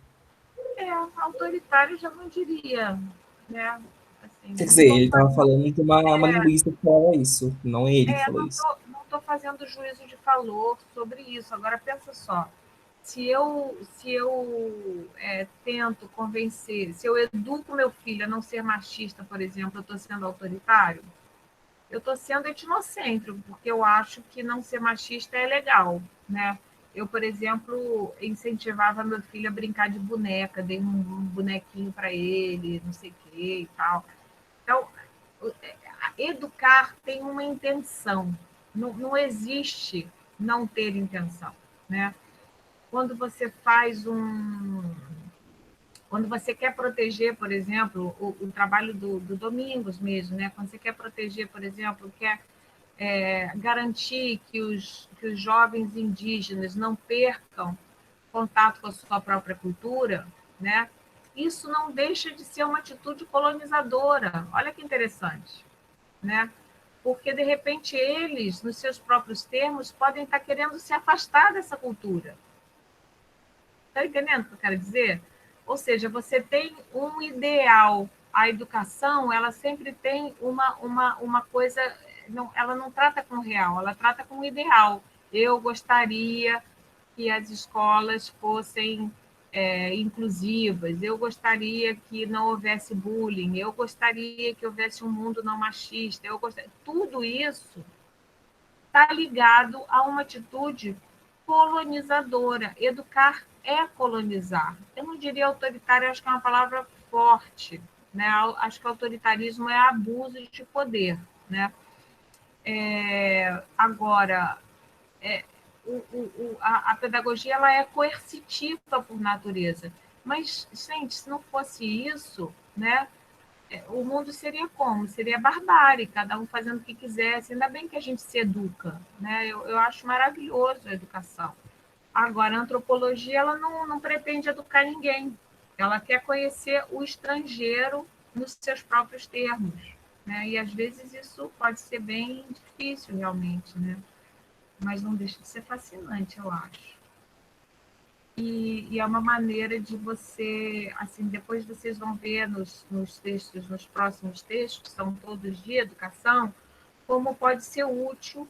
Autoritário já não diria, né? Assim, Quer não dizer, estou ele estava falando de uma linguista que falava isso, não é ele que falou isso. não tô fazendo juízo de valor sobre isso. Agora pensa só, se eu tento convencer, se eu educo meu filho a não ser machista, por exemplo, eu estou sendo autoritário, eu estou sendo etnocêntrico, porque eu acho que não ser machista é legal, né? Eu, por exemplo, incentivava meu filho a brincar de boneca, dei um bonequinho para ele, não sei o que e tal. Então, educar tem uma intenção, não existe não ter intenção, né? Quando você faz quando você quer proteger, por exemplo, o trabalho do Domingos mesmo, né? Quando você quer proteger, por exemplo, quer garantir que os jovens indígenas não percam contato com a sua própria cultura, né? Isso não deixa de ser uma atitude colonizadora. Olha que interessante, né? Porque, de repente, eles, nos seus próprios termos, podem estar querendo se afastar dessa cultura. Está entendendo o que eu quero dizer? Ou seja, você tem um ideal. A educação, ela sempre tem uma coisa, não, ela não trata com o real, ela trata com o ideal. Eu gostaria que as escolas fossem inclusivas, eu gostaria que não houvesse bullying, eu gostaria que houvesse um mundo não machista, tudo isso está ligado a uma atitude colonizadora. Educar é colonizar. Eu não diria autoritário, acho que é uma palavra forte, né? Acho que autoritarismo é abuso de poder, né? Agora, é, a pedagogia ela é coercitiva por natureza. Mas, gente, se não fosse isso, né, o mundo seria como? Seria barbárie, cada um fazendo o que quisesse. Ainda bem que a gente se educa, né? Eu acho maravilhoso a educação. Agora, a antropologia ela não pretende educar ninguém. Ela quer conhecer o estrangeiro nos seus próprios termos, né? E às vezes isso pode ser bem difícil realmente, né? Mas não deixa de ser fascinante, eu acho. E é uma maneira de você, assim, depois vocês vão ver nos textos, nos próximos textos, que são todos de educação, como pode ser útil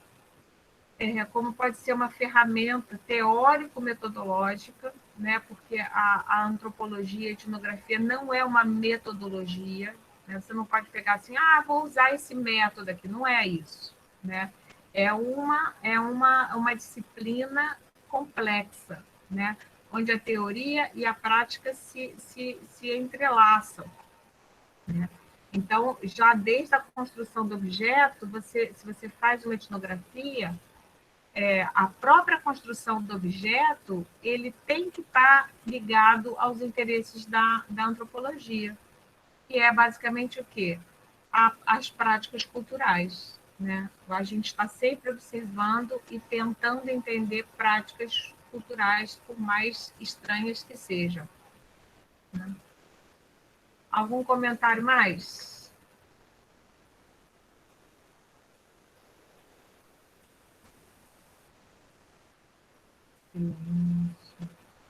como pode ser uma ferramenta teórico-metodológica, né? Porque a antropologia e a etnografia não é uma metodologia, né? Você não pode pegar assim, vou usar esse método aqui, não é isso, né? É uma disciplina complexa, né? Onde a teoria e a prática se entrelaçam, né? Então, já desde a construção do objeto, se você faz uma etnografia, a própria construção do objeto, ele tem que estar ligado aos interesses da antropologia, que é basicamente o quê? As práticas culturais, né? A gente está sempre observando e tentando entender práticas culturais, por mais estranhas que sejam, né? Algum comentário mais?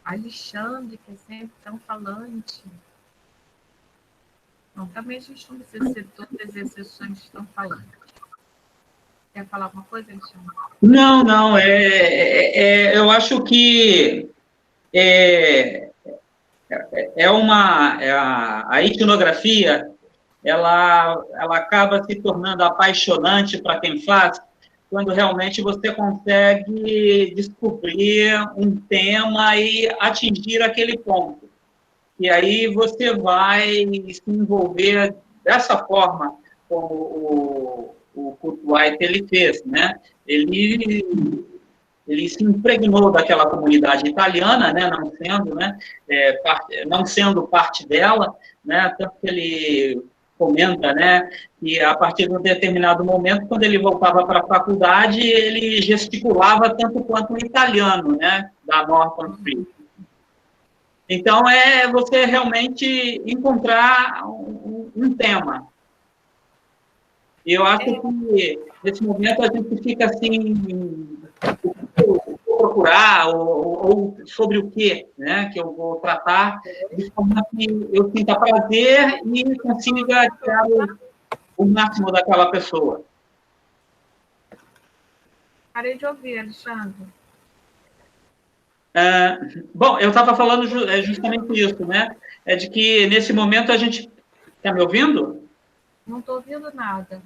Alexandre, que é sempre tão falante. Não, também a gente não precisa ser todas as exceções que estão falando. Quer falar alguma coisa, Alexandre? Não, não. Eu acho que é, a etnografia ela acaba se tornando apaixonante para quem faz, quando realmente você consegue descobrir um tema e atingir aquele ponto. E aí você vai se envolver dessa forma como o Kurt White ele fez, né? Ele se impregnou daquela comunidade italiana, né? Não sendo parte dela, né? Tanto que ele comenta, né? Que a partir de um determinado momento, quando ele voltava para a faculdade, ele gesticulava tanto quanto um italiano, né? Da Norton Street. Então, é você realmente encontrar um tema. E eu acho que, nesse momento, a gente fica assim, vou procurar, ou sobre o quê, né, que eu vou tratar, de forma que eu sinta prazer e consiga tirar o máximo daquela pessoa. Parei de ouvir, Alexandre. Bom, eu estava falando justamente isso, né? É de que, nesse momento, a gente... Está me ouvindo? Não estou ouvindo nada.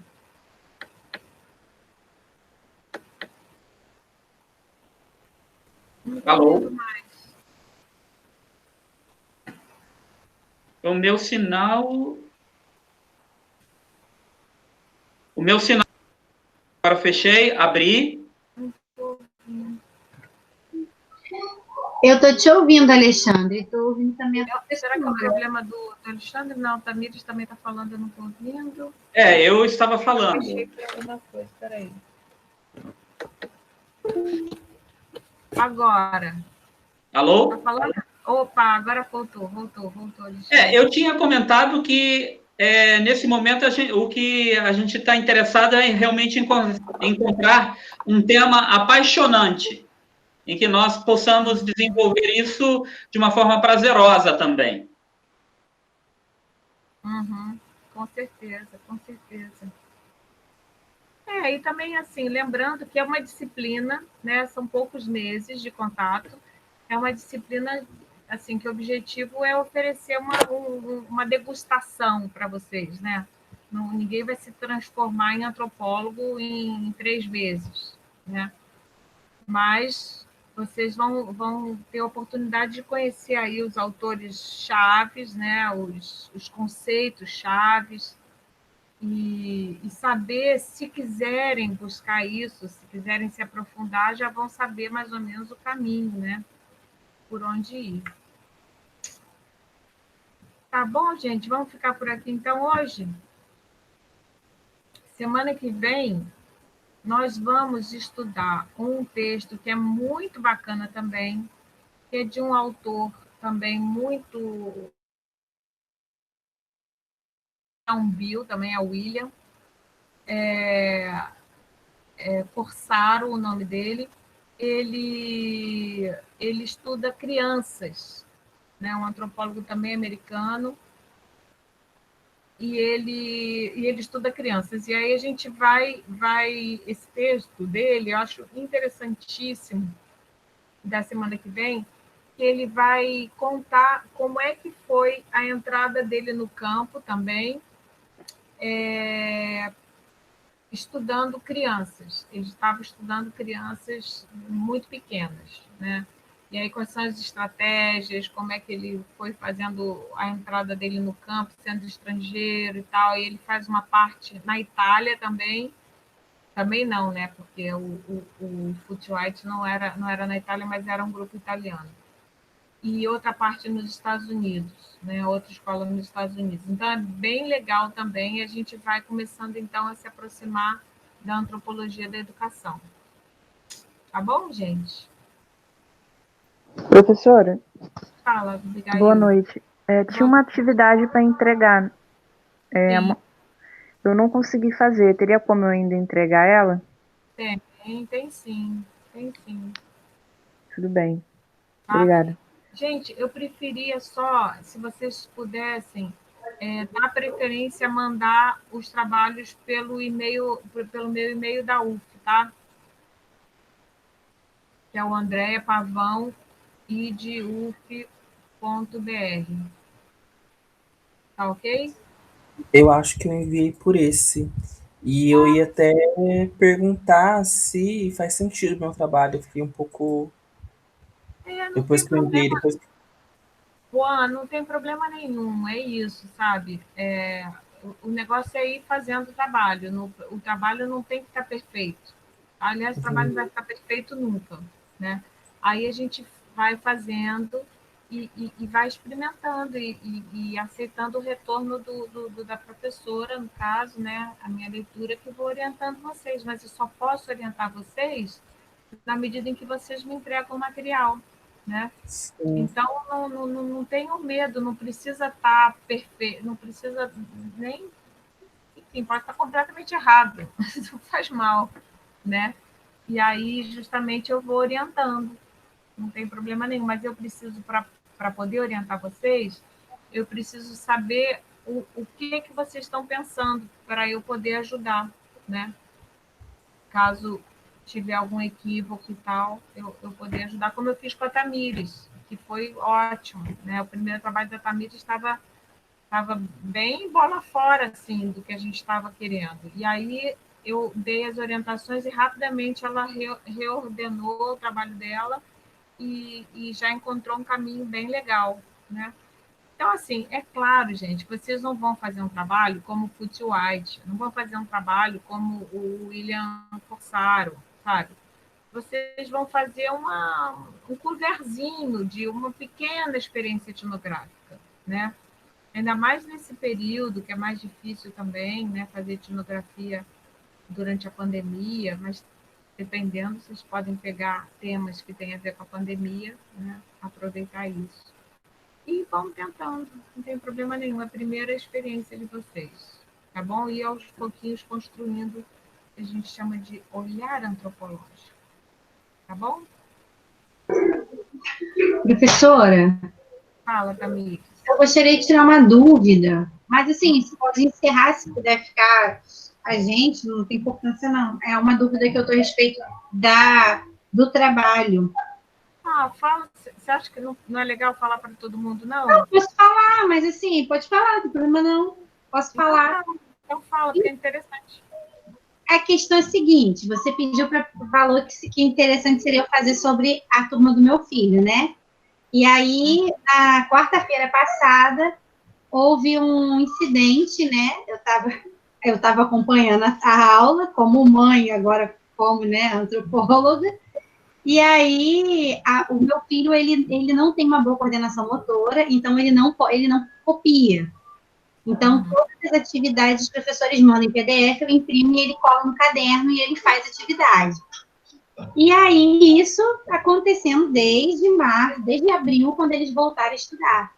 Não estou Alô? ouvindo mais. O meu sinal... O meu sinal... Agora fechei, abri. Não estou ouvindo. Eu estou te ouvindo, Alexandre. Estou ouvindo também. Será que é o problema do Alexandre? Não, o Tamires também está falando, eu não estou ouvindo. Eu estava falando. Eu fechei para alguma coisa, peraí. Agora. Alô? Tá falando? Opa, agora voltou, Alexandre. Eu tinha comentado que, nesse momento, o que a gente está interessado é realmente encontrar um tema apaixonante, em que nós possamos desenvolver isso de uma forma prazerosa também. Uhum, com certeza, com certeza. E também, assim, lembrando que é uma disciplina, né? São poucos meses de contato. É uma disciplina, assim, que o objetivo é oferecer uma degustação para vocês, né? Não, ninguém vai se transformar em antropólogo em 3 meses, né? Mas vocês vão ter a oportunidade de conhecer aí os autores chaves, né? Os conceitos chaves, e saber, se quiserem buscar isso, se quiserem se aprofundar, já vão saber mais ou menos o caminho, né? Por onde ir. Tá bom, gente? Vamos ficar por aqui então hoje? Semana que vem, nós vamos estudar um texto que é muito bacana também, que é de um autor também muito... um Bill, também é William, Corsaro, o nome dele. Ele estuda crianças, né? Um antropólogo também americano, ele estuda crianças. E aí a gente esse texto dele, eu acho interessantíssimo, da semana que vem, que ele vai contar como é que foi a entrada dele no campo também, estudando crianças. Ele estava estudando crianças muito pequenas, né? E aí, quais são as estratégias, como é que ele foi fazendo a entrada dele no campo, sendo estrangeiro e tal. E ele faz uma parte na Itália também não, né? Porque o Footy White não era na Itália, mas era um grupo italiano. E outra parte nos Estados Unidos, né? Outra escola nos Estados Unidos. Então, é bem legal também, e a gente vai começando, então, a se aproximar da antropologia da educação. Tá bom, gente? Professora, Fala, Abigail. boa noite. Tinha uma atividade para entregar. Sim. Eu não consegui fazer. Teria como eu ainda entregar ela? Tem sim. Tem sim. Tudo bem. Tá? Obrigada. Gente, eu preferia só, se vocês pudessem, dar preferência a mandar os trabalhos pelo meu e-mail da UF, tá? Que é o Andréia Pavão, iduf.br. Tá ok? Eu acho que eu enviei por esse. E eu ia até perguntar se faz sentido o meu trabalho. Eu fiquei um pouco. Não Depois tem que eu enviei, problema. depois. Juan, não tem problema nenhum, é isso, sabe? O negócio é ir fazendo o trabalho. O trabalho não tem que estar perfeito. Aliás, o trabalho não vai ficar perfeito nunca, né? Aí a gente vai fazendo e vai experimentando e aceitando o retorno da professora, no caso, né? A minha leitura, que eu vou orientando vocês, mas eu só posso orientar vocês na medida em que vocês me entregam o material, né? Sim. Então, não tenham medo, não precisa estar perfeito, não precisa nem. Enfim, pode estar completamente errado, não faz mal, né? E aí, justamente, eu vou orientando, não tem problema nenhum, mas eu preciso, para poder orientar vocês, eu preciso saber o que vocês estão pensando, para eu poder ajudar, né? Caso tiver algum equívoco e tal, eu poder ajudar, como eu fiz com a Tamires, que foi ótimo, né? O primeiro trabalho da Tamires estava bem bola fora, assim, do que a gente estava querendo. E aí eu dei as orientações e rapidamente ela reordenou o trabalho dela e já encontrou um caminho bem legal, né? Então, assim, é claro, gente, vocês não vão fazer um trabalho como o Footy White, não vão fazer um trabalho como o William Corsaro, sabe? Vocês vão fazer um coverzinho de uma pequena experiência etnográfica, né? Ainda mais nesse período, que é mais difícil também, né? Fazer etnografia durante a pandemia, mas dependendo, vocês podem pegar temas que têm a ver com a pandemia, né? Aproveitar isso. E vão tentando, não tem problema nenhum. É a primeira experiência de vocês, tá bom? E aos pouquinhos construindo o que a gente chama de olhar antropológico, tá bom? Professora, Fala, Tamires. eu gostaria de tirar uma dúvida, mas assim, você pode encerrar se puder ficar a gente, não tem importância não. É uma dúvida que eu estou a respeito do trabalho. Fala, você acha que não é legal falar para todo mundo, não? Não, posso falar, mas assim, pode falar, não tem problema não. Posso falar. Então fala, porque é interessante. A questão é a seguinte, você pediu falou que interessante seria eu fazer sobre a turma do meu filho, né? E aí, na quarta-feira passada, houve um incidente, né? Eu estava acompanhando a aula, como mãe, agora como, né, antropóloga, e aí o meu filho, ele não tem uma boa coordenação motora, então ele não copia. Então, todas as atividades os professores mandam em PDF, eu imprimo e ele cola no caderno e ele faz atividade. E aí, isso acontecendo desde abril, quando eles voltaram a estudar.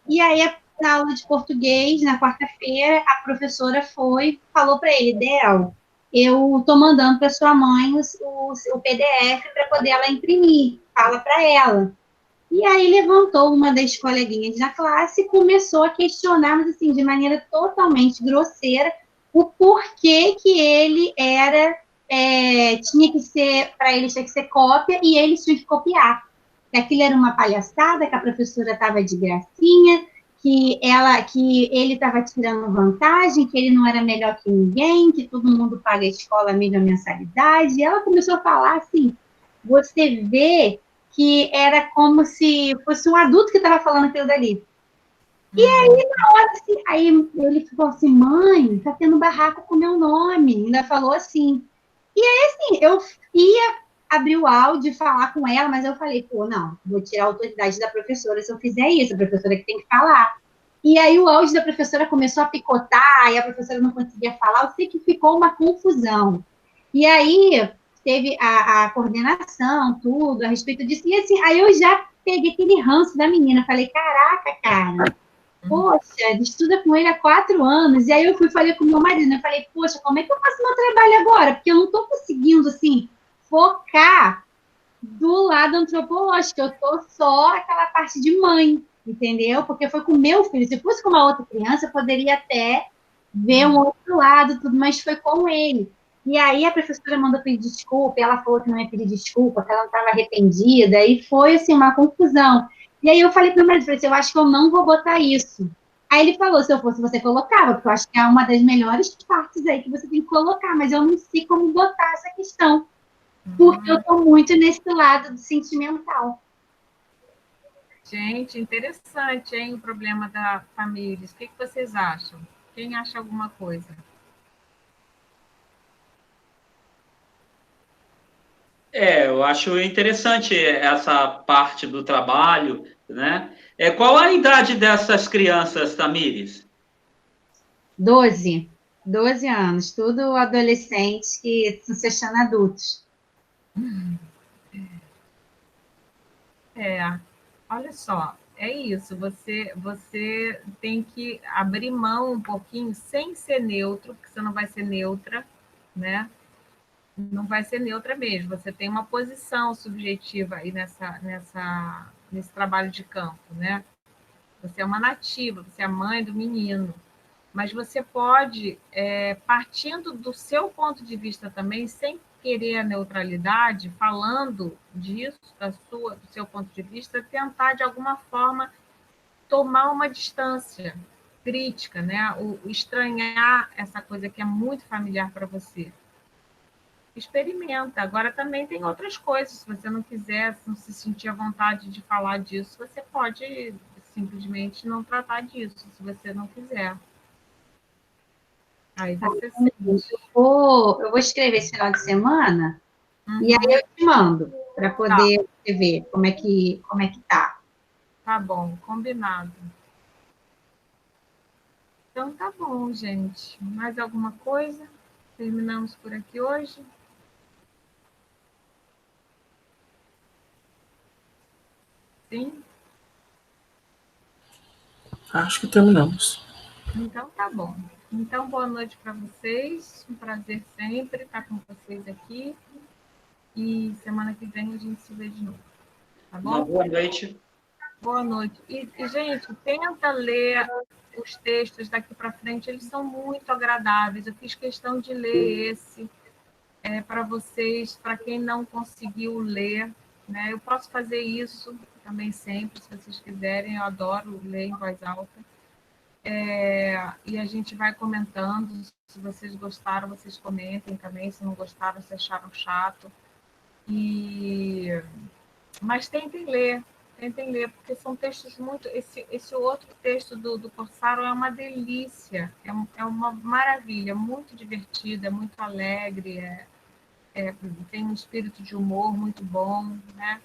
E aí, na aula de português, na quarta-feira, a professora falou para ele, Del, eu estou mandando para sua mãe o PDF para poder ela imprimir, fala para ela. E aí levantou uma das coleguinhas da classe e começou a questionar, mas assim, de maneira totalmente grosseira, o porquê que ele era, tinha que ser, para ele tinha que ser cópia e eles tinham que copiar. Que aquilo era uma palhaçada, que a professora estava de gracinha, que ele estava tirando vantagem, que ele não era melhor que ninguém, que todo mundo paga a escola a mesma mensalidade. E ela começou a falar assim, você vê que era como se fosse um adulto que estava falando aquilo dali. E aí, na hora, assim, aí ele ficou assim, mãe, tá tendo barraco com o meu nome. Ainda falou assim. E aí, assim, eu ia abrir o áudio e falar com ela, mas eu falei, pô, não, vou tirar a autoridade da professora se eu fizer isso, a professora que tem que falar. E aí o áudio da professora começou a picotar, e a professora não conseguia falar, eu sei que ficou uma confusão. E aí teve a coordenação, tudo, a respeito disso, e assim, aí eu já peguei aquele ranço da menina, falei, caraca, cara, poxa, estuda com ele há 4 anos, e aí eu falei com meu marido, né? Eu falei, poxa, como é que eu faço meu trabalho agora? Porque eu não estou conseguindo, assim, focar do lado antropológico, eu tô só aquela parte de mãe, entendeu? Porque foi com meu filho, se fosse com uma outra criança, eu poderia até ver um outro lado, tudo, mas foi com ele. E aí a professora mandou pedir desculpa, e ela falou que não ia pedir desculpa, que ela não estava arrependida, e foi, assim, uma confusão. E aí eu falei para o meu marido, falei assim, eu acho que eu não vou botar isso. Aí ele falou, se eu fosse você colocava, porque eu acho que é uma das melhores partes aí que você tem que colocar, mas eu não sei como botar essa questão, porque eu estou muito nesse lado do sentimental. Gente, interessante, hein, o problema da família. O que vocês acham? Quem acha alguma coisa? Eu acho interessante essa parte do trabalho, né? Qual a idade dessas crianças, Tamires? 12 anos, tudo adolescentes que estão se achando adultos. Olha só, é isso, você tem que abrir mão um pouquinho, sem ser neutro, porque você não vai ser neutra, né? Não vai ser neutra mesmo, você tem uma posição subjetiva aí nesse trabalho de campo, né? Você é uma nativa, você é a mãe do menino, mas você pode, partindo do seu ponto de vista também, sem querer a neutralidade, falando disso, do seu ponto de vista, tentar, de alguma forma, tomar uma distância crítica, né? O estranhar essa coisa que é muito familiar para você. Experimenta. Agora também tem outras coisas. Se você não quiser, não se sentir à vontade de falar disso, você pode simplesmente não tratar disso, se você não quiser. Aí você sente. Eu vou escrever esse final de semana e aí eu te mando para poder ver como é que tá. Tá bom, combinado. Então tá bom, gente. Mais alguma coisa? Terminamos por aqui hoje? Sim? Acho que terminamos. Então tá bom. Então, boa noite para vocês. Um prazer sempre estar com vocês aqui. E semana que vem a gente se vê de novo. Tá bom? Uma boa noite. Boa noite. E, gente, tenta ler os textos daqui para frente, eles são muito agradáveis. Eu fiz questão de ler esse para vocês, para quem não conseguiu ler, né? Eu posso fazer isso também sempre, se vocês quiserem. Eu adoro ler em voz alta. E a gente vai comentando. Se vocês gostaram, vocês comentem também. Se não gostaram, se acharam chato. Mas tentem ler, porque são textos muito. Esse outro texto do Corsaro é uma delícia, é uma maravilha, muito divertida, muito alegre, tem um espírito de humor muito bom, né?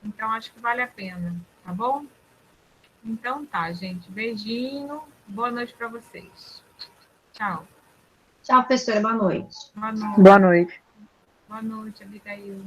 Então acho que vale a pena, tá bom? Então tá, gente. Beijinho, boa noite para vocês. Tchau. Tchau, professora, boa noite. Boa noite. Boa noite. Boa noite, Abigail.